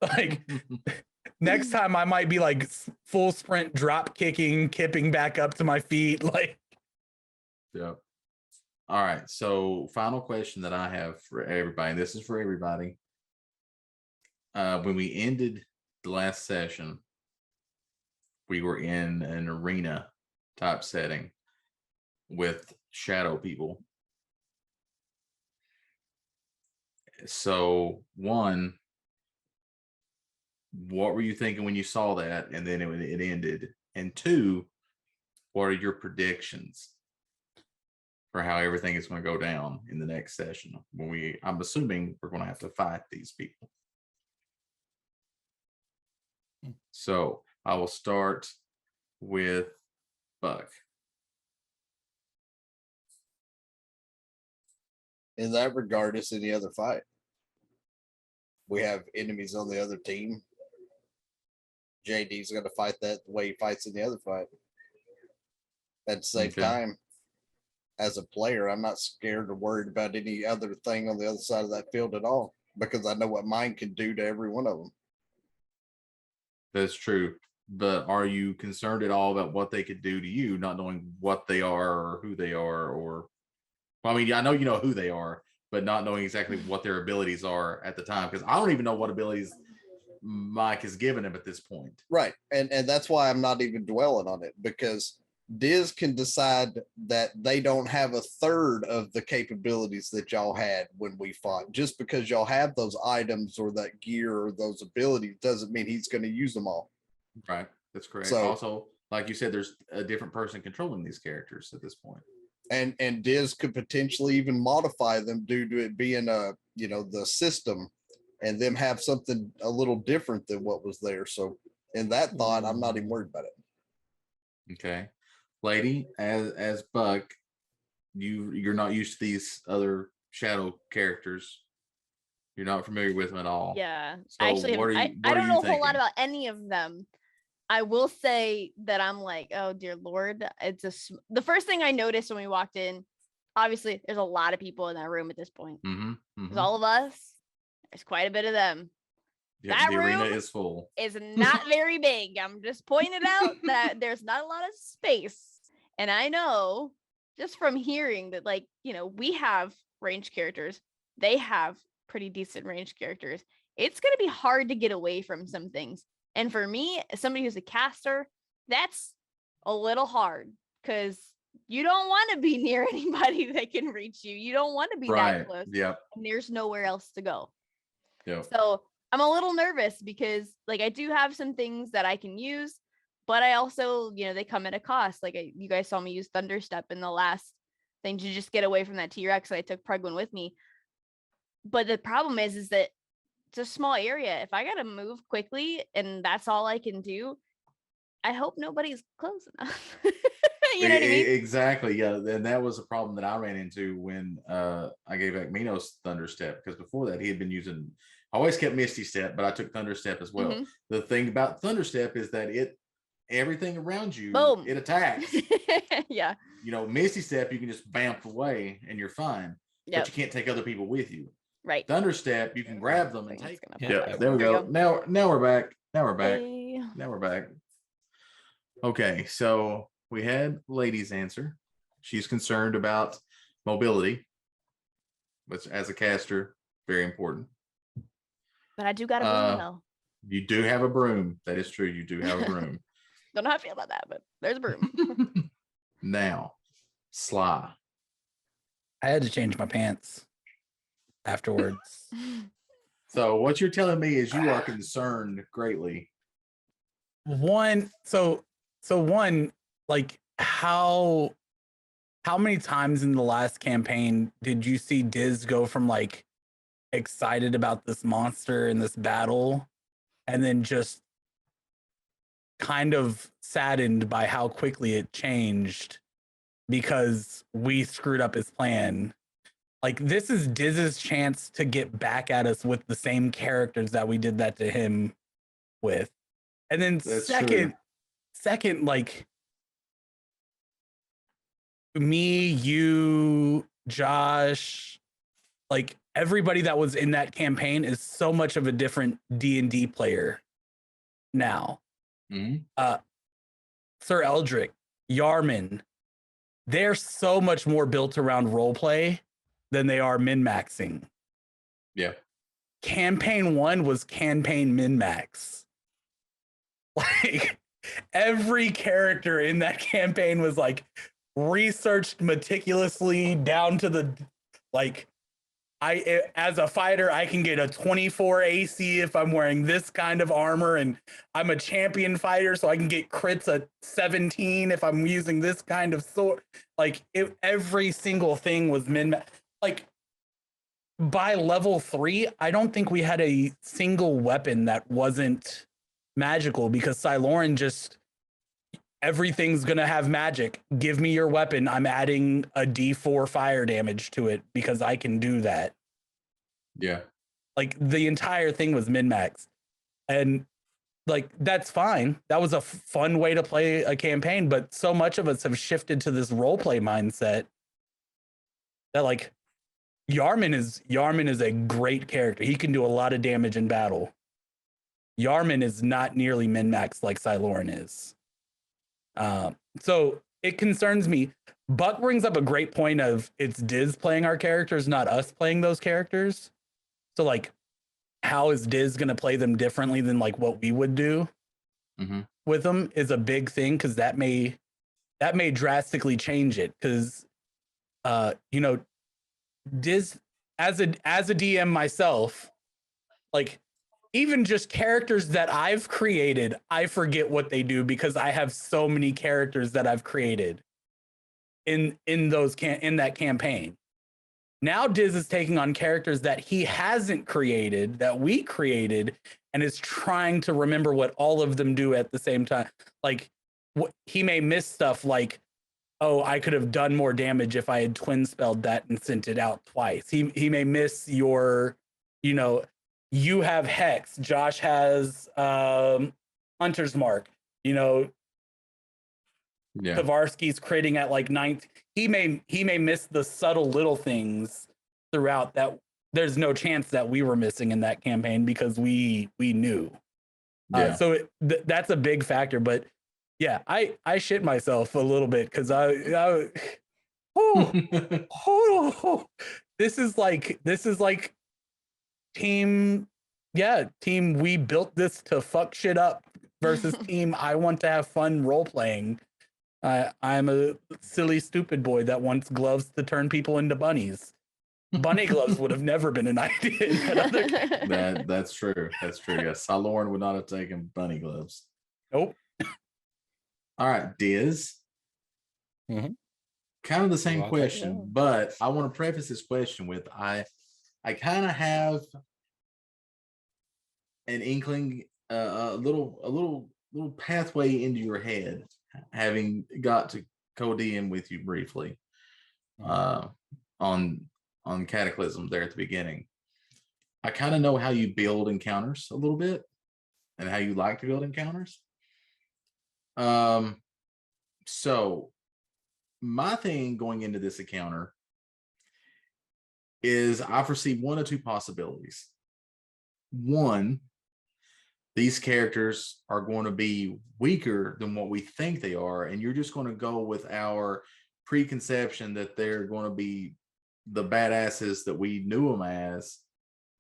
Like next time I might be like full sprint, drop kicking, kipping back up to my feet. Like, yep. All right. So final question that I have for everybody, and this is for everybody. When we ended the last session, we were in an arena type setting with shadow people. So one, what were you thinking when you saw that and then it ended? And two, what are your predictions for how everything is going to go down in the next session? I'm assuming we're going to have to fight these people. So I will start with Buck. In that regard, it's any other fight. We have enemies on the other team. JD's going to fight that the way he fights in the other fight. At the same time, as a player, I'm not scared or worried about any other thing on the other side of that field at all, because I know what mine can do to every one of them. That's true. But are you concerned at all about what they could do to you, not knowing what they are or who they are? Or, well, I mean, I know you know who they are, but not knowing exactly what their abilities are at the time, because I don't even know what abilities Mike has given him at this point. Right. And that's why I'm not even dwelling on it, because Diz can decide that they don't have a third of the capabilities that y'all had when we fought. Just because y'all have those items or that gear or those abilities doesn't mean he's going to use them all. Right. That's correct. So- also, like you said, there's a different person controlling these characters at this point. And Diz could potentially even modify them due to it being the system, and them have something a little different than what was there. So in that thought, I'm not even worried about it. Okay. Lady, as Buck, you're not used to these other shadow characters. You're not familiar with them at all. Yeah. So Actually, what are you, I what are don't you know a whole lot thinking? about any of them. I will say that I'm like, oh dear Lord, the first thing I noticed when we walked in, obviously there's a lot of people in that room at this point. There's all of us. There's quite a bit of them. Yeah, that the arena room is full. Is not very big. I'm just pointing out that there's not a lot of space. And I know just from hearing that, like, we have ranged characters. They have pretty decent ranged characters. It's going to be hard to get away from some things. And for me, as somebody who's a caster, that's a little hard because you don't want to be near anybody that can reach you. You don't want to be that close. Yep. And there's nowhere else to go. Yep. So I'm a little nervous because, like, I do have some things that I can use, but I also, they come at a cost. Like, you guys saw me use Thunderstep in the last thing to just get away from that T-Rex. I took Preglin with me. But the problem is that it's a small area. If I got to move quickly and that's all I can do, I hope nobody's close enough. You know what I mean? Exactly. Yeah. And that was a problem that I ran into when I gave Minos Thunderstep, because before that he had been using, I always kept Misty Step, but I took Thunderstep as well. Mhm. The thing about Thunderstep is that everything around you, Boom. it attacks. Yeah. Misty Step, you can just bamf away and you're fine. Yep. But you can't take other people with you. Right. Thunderstep, you can grab them and Thing's take them. gonna pop Yeah, up. there we go. Now we're back. Now we're back. Hey. Now we're back. Okay, so we had Lady's answer. She's concerned about mobility, which as a caster, very important. But I do got a broom though. You do have a broom. That is true. You do have a broom. Don't know how I feel about that, but there's a broom. Now, Sly. I had to change my pants afterwards. So what you're telling me is you are concerned greatly. One, like how many times in the last campaign did you see Diz go from like excited about this monster in this battle and then just kind of saddened by how quickly it changed because we screwed up his plan? Like, this is Diz's chance to get back at us with the same characters that we did that to him with. And then That's second, like, me, you, Josh, like everybody that was in that campaign is so much of a different D&D player now. Mm-hmm. Sir Eldrick, Yarman, they're so much more built around roleplay than they are min-maxing. Yeah. Campaign 1 was campaign min-max. Like, every character in that campaign was like researched meticulously down to the, like, as a fighter, I can get a 24 AC if I'm wearing this kind of armor, and I'm a champion fighter, so I can get crits at 17 if I'm using this kind of sword. Like, every single thing was like, by level 3, I don't think we had a single weapon that wasn't magical, because Siloran just, everything's gonna have magic. Give me your weapon. I'm adding a D4 fire damage to it because I can do that. Yeah. Like, the entire thing was min-max. And like, that's fine. That was a fun way to play a campaign, but so much of us have shifted to this roleplay mindset that, like, Yarman is a great character. He can do a lot of damage in battle. Yarman is not nearly min-max like Siloran is. So it concerns me. Buck brings up a great point of it's Diz playing our characters, not us playing those characters. So, like, how is Diz going to play them differently than like what we would do with them is a big thing, because that may that may drastically change it because you know, Diz as a DM myself, like even just characters that I've created, I forget what they do because I have so many characters that I've created in that campaign. Now Diz is taking on characters that he hasn't created, that we created, and is trying to remember what all of them do at the same time. Like he may miss stuff like, oh, I could have done more damage if I had twin spelled that and sent it out twice. He may miss your, you know, you have Hex, Josh has Hunter's Mark, you know, Tavarsky's critting at like 9th. He may miss the subtle little things throughout that there's no chance that we were missing in that campaign because we knew. So that's a big factor. But yeah, I shit myself a little bit because this is like team we built this to fuck shit up versus team I want to have fun role playing. I'm a silly stupid boy that wants gloves to turn people into bunnies. Bunny gloves would have never been an idea in that other game. That's true. That's true. Yes, Lauren would not have taken bunny gloves. Nope. All right, Diz. Mhm. Kind of the same Well, question, but I want to preface this question with I kind of have an inkling, a little pathway into your head, having got to co-DM with you briefly on Cataclysm there at the beginning. I kind of know how you build encounters a little bit and how you like to build encounters. So my thing going into this encounter is I foresee one or two possibilities. One, these characters are going to be weaker than what we think they are, and you're just going to go with our preconception that they're going to be the badasses that we knew them as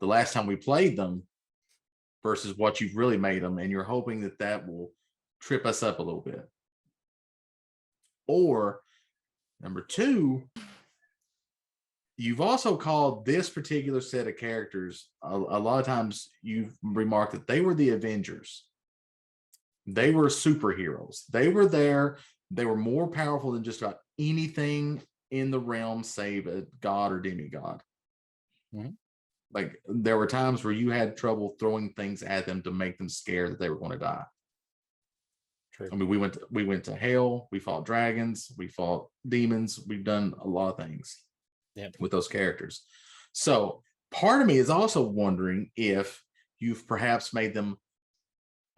the last time we played them versus what you've really made them, and you're hoping that that will trip us up a little bit. Or number two, you've also called this particular set of characters, a lot of times you've remarked that they were the Avengers. They were superheroes. They were there. They were more powerful than just about anything in the realm save a god or demigod. Mm-hmm. Like there were times where you had trouble throwing things at them to make them scared that they were going to die. True. I mean, we went to hell, we fought dragons, we fought demons, we've done a lot of things with those characters. So part of me is also wondering if you've perhaps made them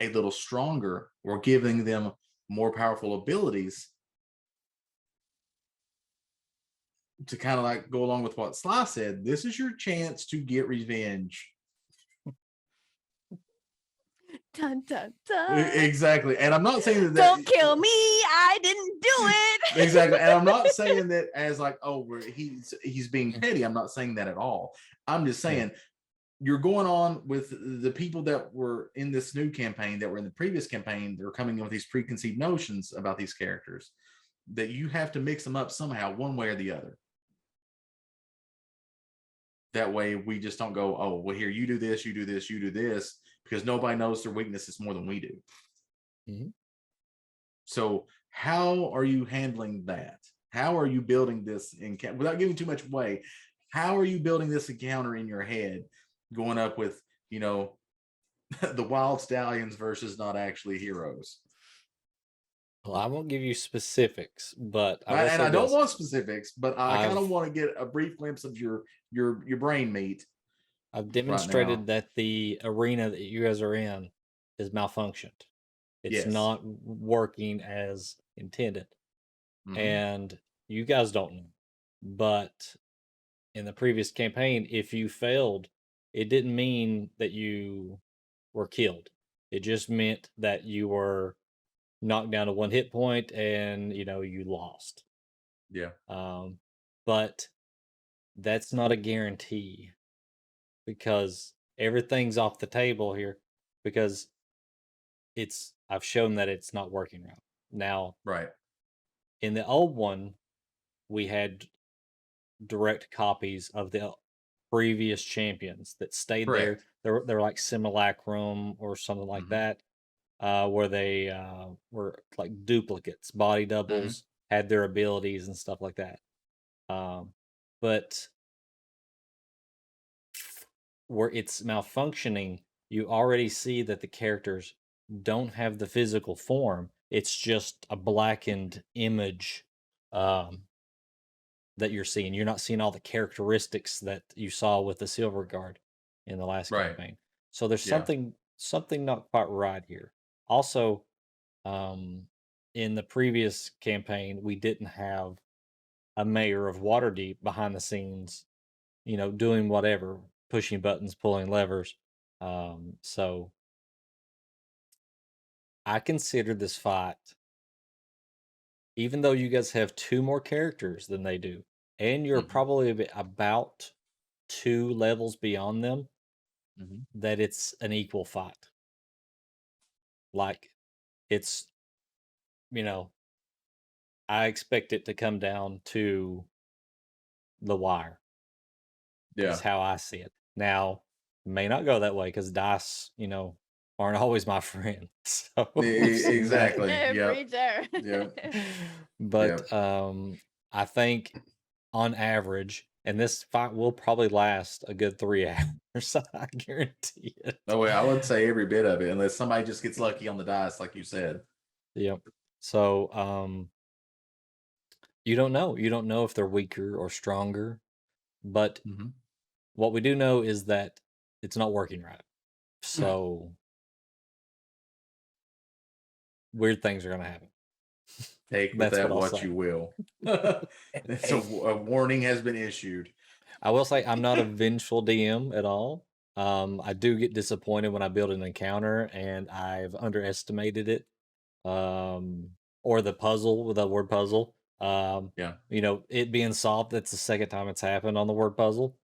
a little stronger or giving them more powerful abilities to kind of like go along with what Sly said. This is your chance to get revenge. Dun, dun, dun. Exactly. And I'm not saying that don't kill me, I didn't do it. Exactly. And I'm not saying that as like, oh, he's being petty. I'm not saying that at all. I'm just saying you're going on with the people that were in this new campaign that were in the previous campaign. They're coming in with these preconceived notions about these characters that you have to mix them up somehow, one way or the other. That way we just don't go, oh, well, here, you do this, you do this, you do this, because nobody knows their weaknesses more than we do. Mm-hmm. So how are you handling that? How are you building this without giving too much away? How are you building this encounter in your head, going up with, you know, the wild stallions versus not actually heroes? Well, I won't give you specifics, but I don't want specifics, but I kind of want to get a brief glimpse of your brain meat. I've demonstrated that the arena that you guys are in is malfunctioned. It's not working as intended. Mm-hmm. And you guys don't know. But in the previous campaign, if you failed, it didn't mean that you were killed. It just meant that you were knocked down to 1 hit point and, you know, you lost. Yeah. But that's not a guarantee because everything's off the table here because I've shown that it's not working right now. Right. In the old one, we had direct copies of the previous champions that stayed Correct. there. They're like simulacrum or something like that, where they were like duplicates, body doubles, had their abilities and stuff like that. But where it's malfunctioning, you already see that the characters don't have the physical form. It's just a blackened image that you're seeing. You're not seeing all the characteristics that you saw with the Silver Guard in the last Right. campaign. So there's Yeah. something not quite right here. Also, in the previous campaign, we didn't have a mayor of Waterdeep behind the scenes, doing whatever, pushing buttons, pulling levers. So I consider this fight, even though you guys have 2 more characters than they do, and you're probably about 2 levels beyond them, that it's an equal fight. Like, it's, I expect it to come down to the wire. Yeah. Is how I see it. Now, it may not go that way because dice, aren't always my friend. So Exactly. Yeah. Preacher. Yeah. But I think on average, and this fight will probably last a good 3 hours. I guarantee it. No way. I would say every bit of it, unless somebody just gets lucky on the dice, like you said. Yep. So you don't know. You don't know if they're weaker or stronger. But what we do know is that it's not working right. So weird things are going to happen. Take with That's that what I'll what say. you will. So a warning has been issued. I will say I'm not a vengeful DM at all. I do get disappointed when I build an encounter and I've underestimated it. Or the puzzle, the word puzzle. Yeah. It being solved, that's the second time it's happened on the word puzzle.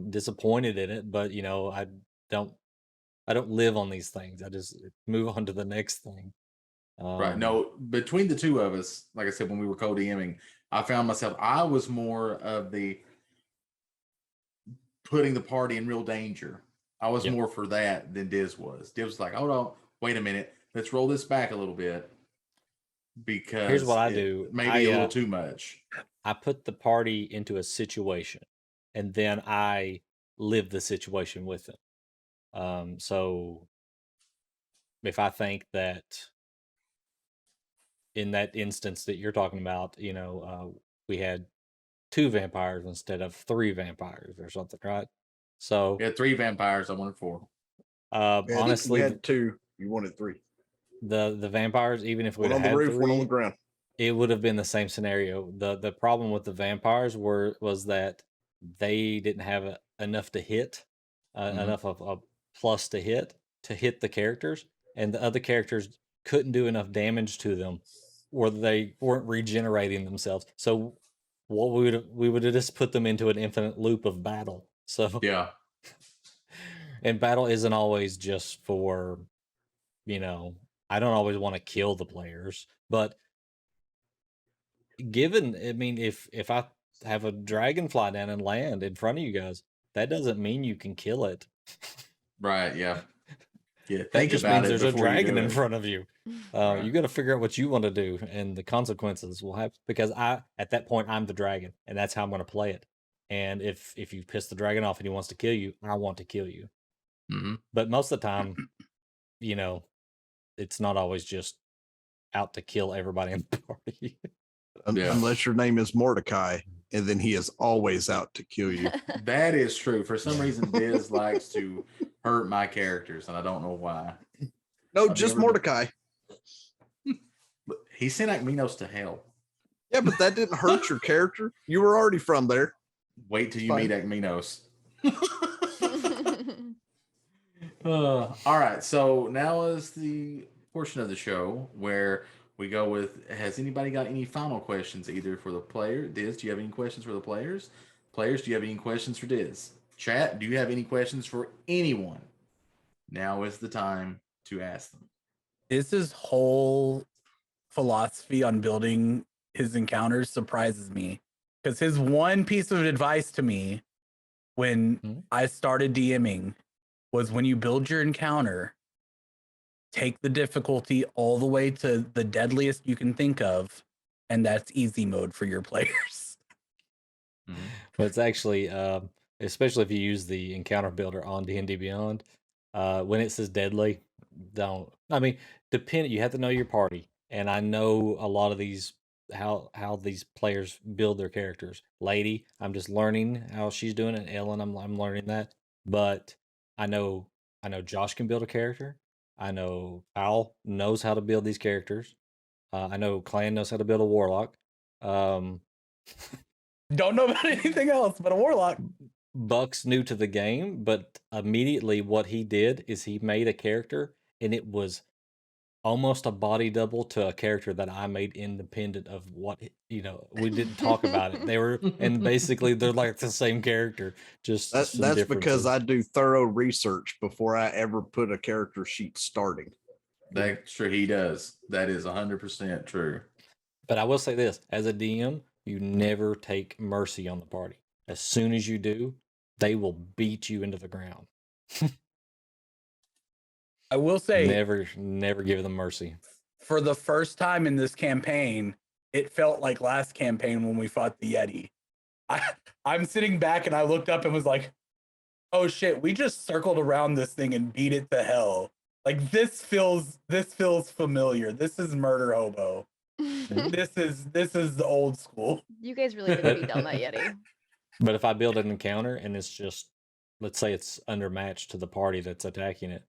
Disappointed in it, but I don't live on these things. I just move on to the next thing. Right. No, between the two of us, like I said, when we were co-DMing, I found myself, I was more of the putting the party in real danger. I was more for that than Diz was. Diz was like, hold on, wait a minute. Let's roll this back a little bit. Because here's what I do. Maybe a little too much. I put the party into a situation and then I live the situation with them. So if I think that in that instance that you're talking about, we had 2 vampires instead of 3 vampires or something, right? So we had 3 vampires. I wanted 4. Honestly, we had 2. You wanted 3. The vampires, even if we One on the had roof, 3, one on the ground. It would have been the same scenario. The problem with the vampires was that they didn't have enough to hit, enough of a plus to hit the characters, and the other characters couldn't do enough damage to them, or they weren't regenerating themselves. So what we would have just put them into an infinite loop of battle. So yeah, and battle isn't always just for, I don't always want to kill the players, but if I have a dragon fly down and land in front of you guys, that doesn't mean you can kill it. Right. Yeah. Yeah. That Think just about means it there's a before you dragon do in it. front of you. Right. You got to figure out what you want to do, and the consequences will happen. Because at that point, I'm the dragon, and that's how I'm going to play it. And if you piss the dragon off and he wants to kill you, I want to kill you. But most of the time, it's not always just out to kill everybody in the party. Unless your name is Mordecai, and then he is always out to kill you. That is true. For some reason, Diz likes to hurt my characters, and I don't know why. No, just Mordecai. He sent Minos to hell. Yeah, but that didn't hurt your character. You were already from there. Wait till you meet Minos. All right. So now is the portion of the show where we go with, has anybody got any final questions either for the player? Diz, do you have any questions for the players? Players, do you have any questions for Diz? Chat, do you have any questions for anyone? Now is the time to ask them. Diz's whole philosophy on building his encounters surprises me, because his one piece of advice to me when I started DMing was, when you build your encounter, take the difficulty all the way to the deadliest you can think of, and that's easy mode for your players. But it's actually, especially if you use the encounter builder on D&D Beyond, when it says deadly, don't. I mean, you have to know your party, and I know a lot of these how these players build their characters. Lady, I'm just learning how she's doing it. Ellen, I'm learning that, but I know Josh can build a character. I know Al knows how to build these characters. I know Clan knows how to build a warlock. Don't know about anything else but a warlock. Buck's new to the game, but immediately what he did is he made a character, and it was almost a body double to a character that I made independent of what, we didn't talk about it. They were, and basically they're like the same character, just that's because I do thorough research before I ever put a character sheet starting. That's true. He does. That is 100% true. But I will say this, as a DM, you never take mercy on the party. As soon as you do, they will beat you into the ground. I will say, never give them mercy. For the first time in this campaign, it felt like last campaign when we fought the Yeti. I'm sitting back and I looked up and was like, oh shit, we just circled around this thing and beat it to hell. Like, this feels familiar. This is Murder Hobo. This is the old school. You guys really did beat down that Yeti. But if I build an encounter and it's just, let's say it's undermatched to the party that's attacking it,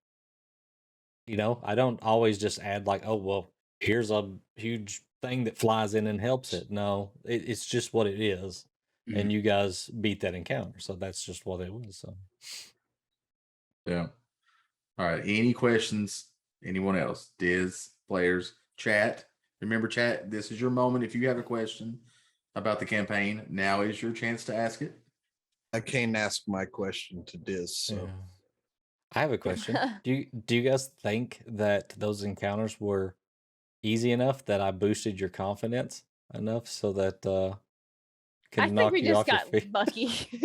I don't always just add like, oh, well, here's a huge thing that flies in and helps it. No, it's just what it is. Mm-hmm. And you guys beat that encounter. So that's just what it was. So, yeah. All right. Any questions? Anyone else? Diz, players, chat. Remember, chat, this is your moment. If you have a question about the campaign, now is your chance to ask it. I can't ask my question to Diz, so. Yeah. I have a question. Do you guys think that those encounters were easy enough that I boosted your confidence enough so that can knock you off your feet? I think we just got lucky.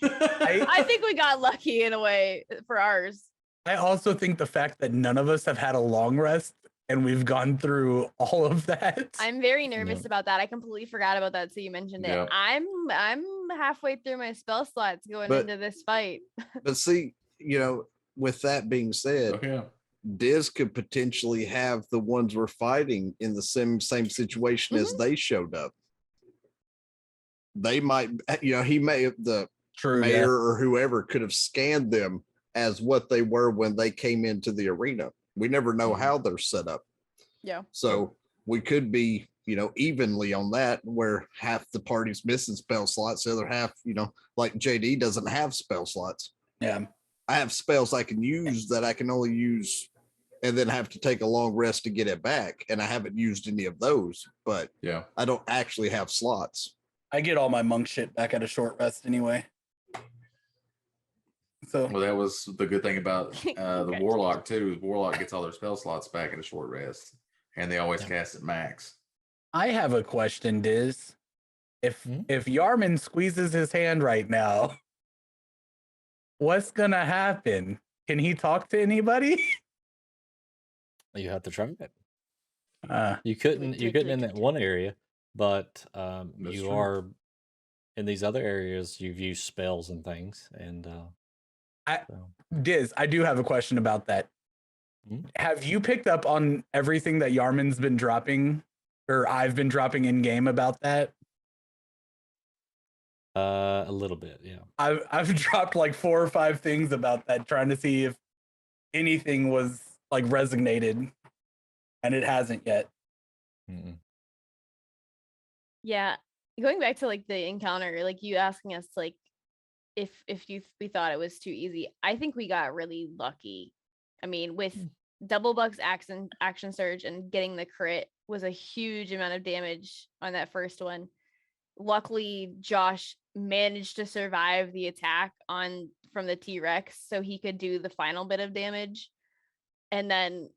I think we got lucky in a way for ours. I also think the fact that none of us have had a long rest and we've gone through all of that. I'm very nervous about that. I completely forgot about that. So you mentioned it. I'm halfway through my spell slots going into this fight. But see, with that being said, Diz could potentially have the ones we're fighting in the same situation as they showed up. They might, he may have, the mayor or whoever could have scanned them as what they were when they came into the arena. We never know how they're set up. Yeah. So we could be, evenly on that, where half the party's missing spell slots, the other half, like JD doesn't have spell slots. Yeah. I have spells I can use that I can only use and then have to take a long rest to get it back. And I haven't used any of those, but I don't actually have slots. I get all my monk shit back at a short rest anyway. So, well, that was the good thing about the warlock too. Warlock gets all their spell slots back at a short rest, and they always cast at max. I have a question, Diz. If Yarman squeezes his hand right now, what's gonna happen? Can he talk to anybody? You have to try it. You couldn't in that one area, but you are in these other areas. You've used spells and things, and Diz, I do have a question about that. Have you picked up on everything that Yarman's been dropping, or I've been dropping in game about that? A little bit, yeah. I've dropped like 4 or 5 things about that, trying to see if anything was like resonated, and it hasn't yet. Yeah, going back to like the encounter, like you asking us like if we thought it was too easy. I think we got really lucky. I mean, with double Buck's action surge and getting the crit was a huge amount of damage on that first one. Luckily, Josh managed to survive the attack from the T-Rex, so he could do the final bit of damage. And then,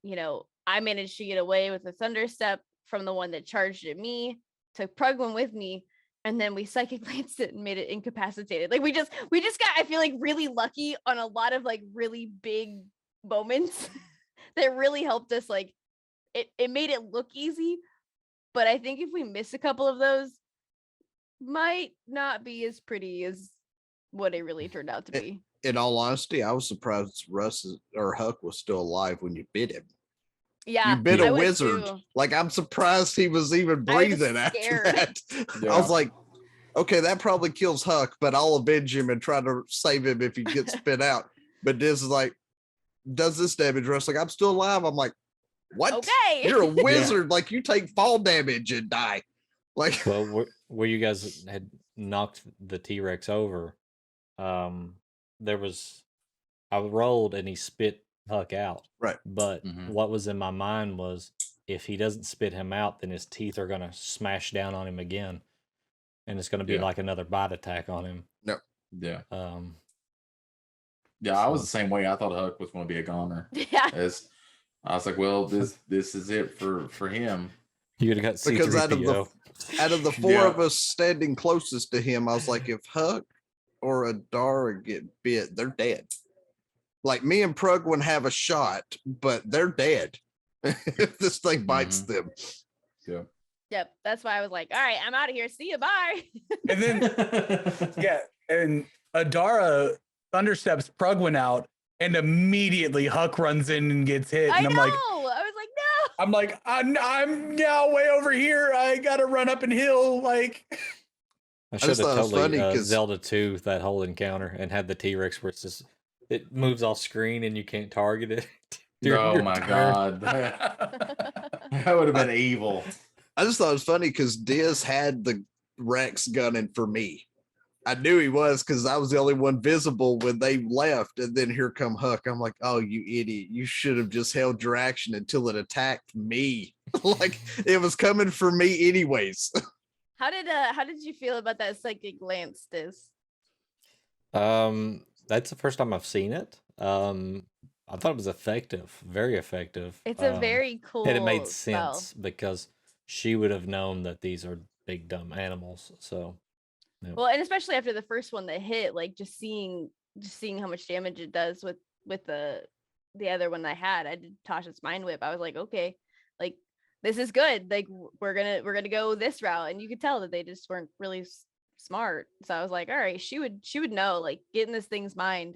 I managed to get away with a Thunderstep from the one that charged at me. took Prugwin with me, and then we psychic glanced it and made it incapacitated. Like we just got, I feel like, really lucky on a lot of like really big moments that really helped us. Like it made it look easy, but I think if we miss a couple of those, might not be as pretty as what it really turned out to be. In all honesty, I was surprised Russ or Huck was still alive when you bit him. Yeah, You bit I a was wizard. too. Like, I'm surprised he was even I was breathing after scared. that. Yeah. I was like, okay, that probably kills Huck, but I'll avenge him and try to save him if he gets spit out. But this is like, does this damage? Russ like, I'm still alive. I'm like, what? Okay. You're a wizard. Like, you take fall damage and die. Like, Well, where you guys had knocked the T-Rex over, there was, I rolled and he spit Huck out. right. But Mhm. what was in my mind was, if he doesn't spit him out, then his teeth are gonna smash down on him again, and it's gonna be Yeah. like another bite attack on him. Yeah. Um, Yeah, I was the same way. I thought Huck was going to be a goner. Yeah. As I was like, well, this is it for him. you would have got Because C-3PO. out of the four Yeah. of us standing closest to him, I was like, if Huck or Adara get bit, they're dead. Like, me and Prugwin have a shot, but they're dead if this thing bites them. Yeah. Yep. That's why I was like, all right, I'm out of here. See you. Bye. And then yeah, and Adara thundersteps Prugwin out, and immediately Huck runs in and gets hit. I And know. I'm like, I was like, no. I'm like, I'm now way over here. I gotta run up and hill. Like, I just should have thought it was totally funny 'cause- Zelda 2 that whole encounter and had the T-Rex where it's just, it moves off screen and you can't target it. during Oh your my turn. god, that would have been evil. I just thought it was funny because Diz had the Rex gunning for me. I knew he was because I was the only one visible when they left. And then here come Huck. I'm like, oh, you idiot. You should have just held your action until it attacked me. Like, it was coming for me anyways. How did you feel about that psychic glance, Diz? That's the first time I've seen it. I thought it was effective, very effective. It's a very cool and it made spell. sense because she would have known that these are big dumb animals. So Well, and especially after the first one that hit, like just seeing how much damage it does with the other one I had. I did Tasha's Mind Whip. I was like, okay, like this is good. Like we're gonna go this route, and you could tell that they just weren't really smart. So I was like, all right, she would know, like, get in this thing's mind.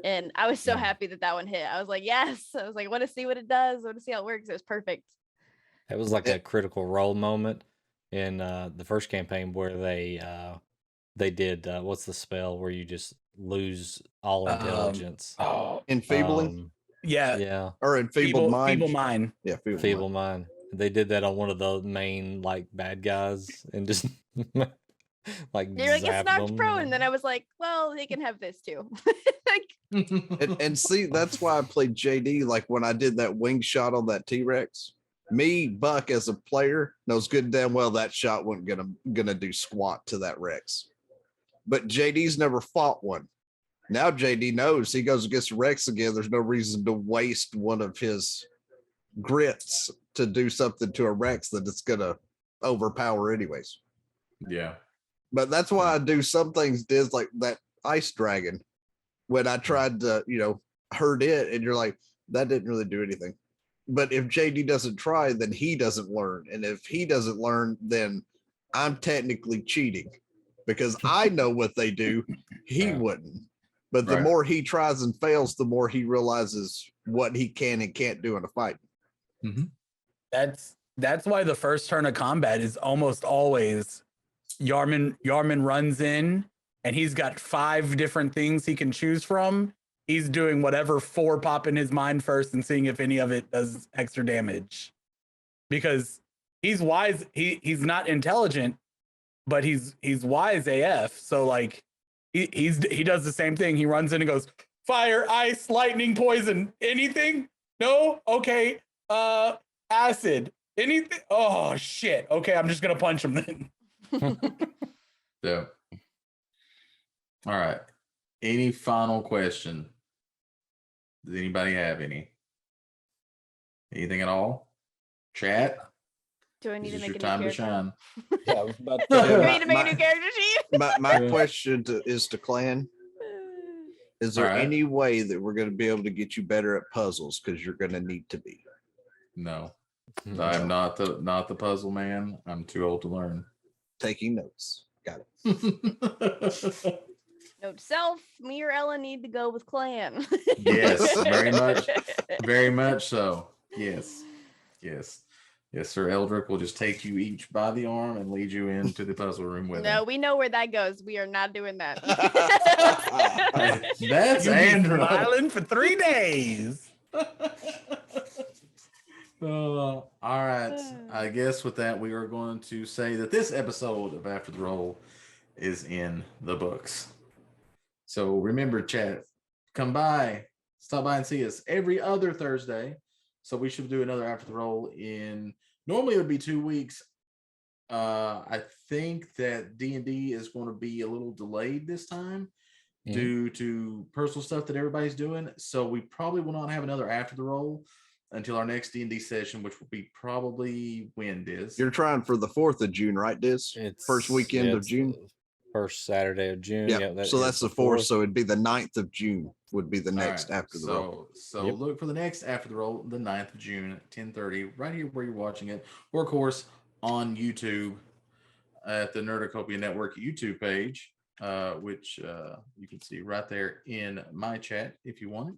And I was so happy that one hit. I was like, yes. I was like, I want to see what it does. I want to see how it works. It was perfect. it was like a critical role moment in the first campaign where they did what's the spell where you just lose all intelligence? Enfeebling Yeah, or enfeebled mind. Feeble mind. Yeah, feeble mind. They did that on one of the main like bad guys and just like You're like, it's zapped knocked them. prone. And then I was like, well, they can have this too. Like, And see, that's why I played JD. Like when I did that wing shot on that T-Rex, me, Buck, as a player, knows good and damn well that shot wasn't gonna do squat to that Rex. But JD's never fought one. Now JD knows he goes against Rex again. There's no reason to waste one of his grits to do something to a Rex that it's gonna overpower anyways. Yeah. But that's why I do some things, Diz, like that ice dragon. When I tried to, hurt it, and you're like, that didn't really do anything. But if JD doesn't try, then he doesn't learn. And if he doesn't learn, then I'm technically cheating because I know what they do. He wouldn't. But the more he tries and fails, the more he realizes what he can and can't do in a fight. Mm-hmm. That's why the first turn of combat is almost always Yarman runs in and he's got 5 different things he can choose from. He's doing whatever 4 pop in his mind first and seeing if any of it does extra damage. Because he's wise. He's not intelligent, but he's wise AF. So like he does the same thing. He runs in and goes, fire, ice, lightning, poison, anything? No? Okay. Acid. Anything? Oh shit. Okay, I'm just gonna punch him then. Yeah. All right. Any final question? Does anybody have any? Anything at all? Chat? Do I need This to is make your a new time to character? shine. Yeah, I was about Do to I my- need to make a my- new character sheet? My question is to Clan. Is there All right. any way that we're going to be able to get you better at puzzles? Because you're going to need to be. No, Hmm. I'm not the puzzle man. I'm too old to learn. Taking notes. Got it. Note to self, me or Ella need to go with Clan. Yes, very much. Very much so. Yes. Yes. Yes, Sir Eldrick will just take you each by the arm and lead you into the puzzle room with No, him. we know where that goes. We are not doing that. That's You be Andrew. smiling for 3 days. All right. I guess with that, we are going to say that this episode of After the Roll is in the books. So remember, chat, come by, stop by and see us every other Thursday. So we should do another After the Roll in, normally it would be 2 weeks. I think that D&D is going to be a little delayed this time due to personal stuff that everybody's doing. So we probably will not have another After the Roll until our next D&D session, which will be probably when, Diz? You're trying for the 4th of June, right, Diz? It's First weekend of it's June? the first Saturday of June. Yeah. So that's the 4th. So it'd be the 9th of June would be the All next right, after the roll. So Yep. look for the next After the Roll, the 9th of June at 10:30, right here where you're watching it, or of course on YouTube at the Nerdocopia Network YouTube page, which you can see right there in my chat if you want it.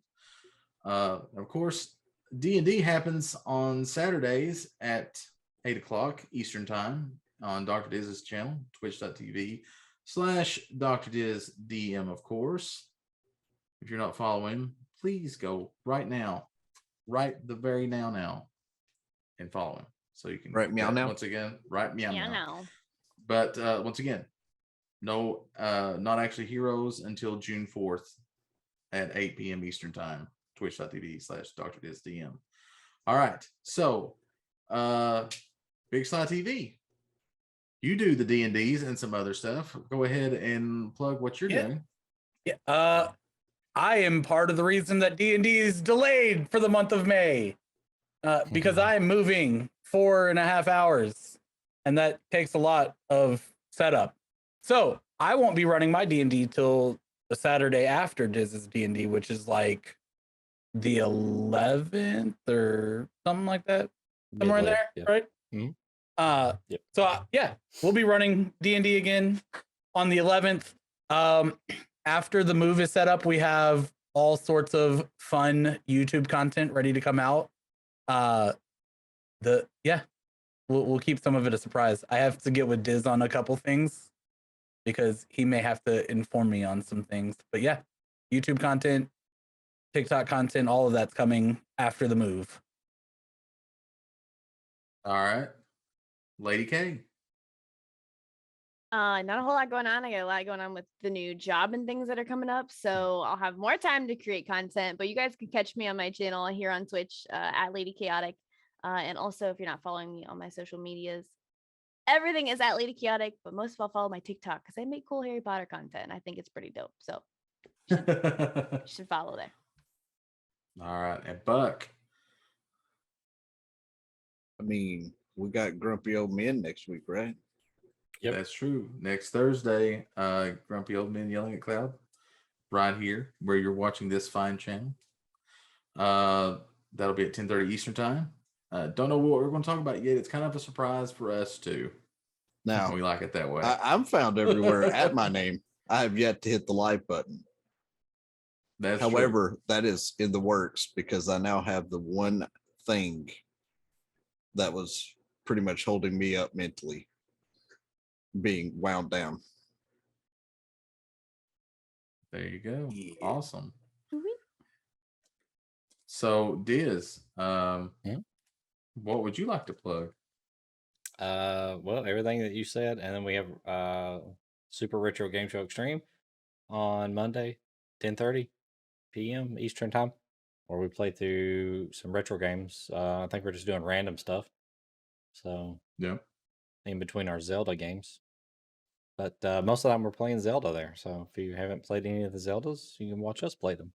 Of course, D&D happens on Saturdays at 8 o'clock Eastern Time on Dr. Diz's channel, twitch.tv/Dr. Diz DM, of course. If you're not following, please go right now, right the very now, and follow him. So you can Right, meow now? once again, right meow Yeah, now. no. But once again, no, not actually heroes until June 4th at 8 p.m. Eastern Time, twitch.tv/Dr. Diz DM. All right. So, Big Sly TV, you do the D&Ds and some other stuff. Go ahead and plug what you're doing. Yeah. I am part of the reason that D&D is delayed for the month of May. Because I'm moving 4.5 hours, and that takes a lot of setup. So I won't be running my D&D till the Saturday after Diz's D&D, which is like the 11th or something like that, somewhere in Midway, there, yeah. right? Mhm. Yep. So yeah, we'll be running D&D again on the 11th. After the move is set up, we have all sorts of fun YouTube content ready to come out. We'll keep some of it a surprise. I have to get with Diz on a couple things because he may have to inform me on some things. But yeah, YouTube content, TikTok content, all of that's coming after the move. All right. Lady K. Not a whole lot going on. I got a lot going on with the new job and things that are coming up. So I'll have more time to create content, but you guys can catch me on my channel here on Twitch at Lady Chaotic. And also, if you're not following me on my social medias, everything is at Lady Chaotic, but most of all, follow my TikTok because I make cool Harry Potter content. And I think it's pretty dope. So you should follow there. All right. And Buck. I mean, we got Grumpy Old Men next week, right? Yep. That's true. Next Thursday, Grumpy Old Men Yelling at Cloud, right here where you're watching this fine channel. That'll be at 10:30 Eastern Time. Don't know what we're going to talk about yet. It's kind of a surprise for us too. Now, We like it that way. I'm found everywhere at my name. I have yet to hit the like button. That's However, that is in the works because I now have the one thing that was pretty much holding me up mentally being wound down. true. There you go. Yeah. Awesome. Mhm. So, Diz, Yeah. what would you like to plug? Well, everything that you said, and then we have Super Retro Game Show Extreme on Monday, 10:30 p.m. Eastern Time, where we play through some retro games. I think we're just doing random stuff. So Yeah. in between our Zelda games. But most of the time we're playing Zelda there. So if you haven't played any of the Zeldas, you can watch us play them.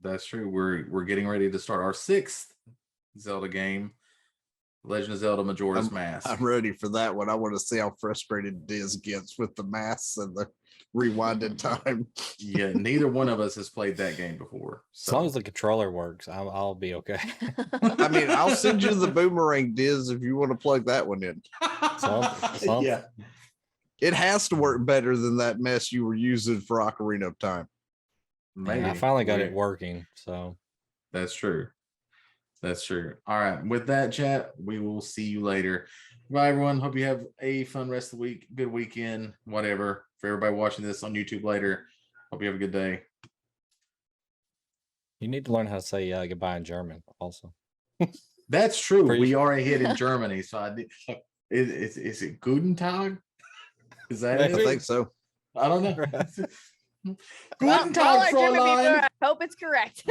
That's true. We're getting ready to start our 6th Zelda game Legend of Zelda Majora's Mask. I'm ready for that one. I want to see how frustrated Diz gets with the masks and the rewinded time. Yeah, neither one of us has played that game before. As long as the controller works, I'll be okay. I mean, I'll send you the boomerang, Diz, if you want to plug that one in. Yeah. It has to work better than that mess you were using for Ocarina of Time. Maybe. I finally got it working, so that's true. That's true. All right. With that, chat, we will see you later. Bye, everyone. Hope you have a fun rest of the week, good weekend, whatever. For everybody watching this on YouTube later, hope you have a good day. You need to learn how to say goodbye in German also. That's true. We are a hit in Germany, so I did. Is it Guten Tag? Is that it? I think so. I don't know. Well, Guten Tag, German people, Fräulein. I hope it's correct.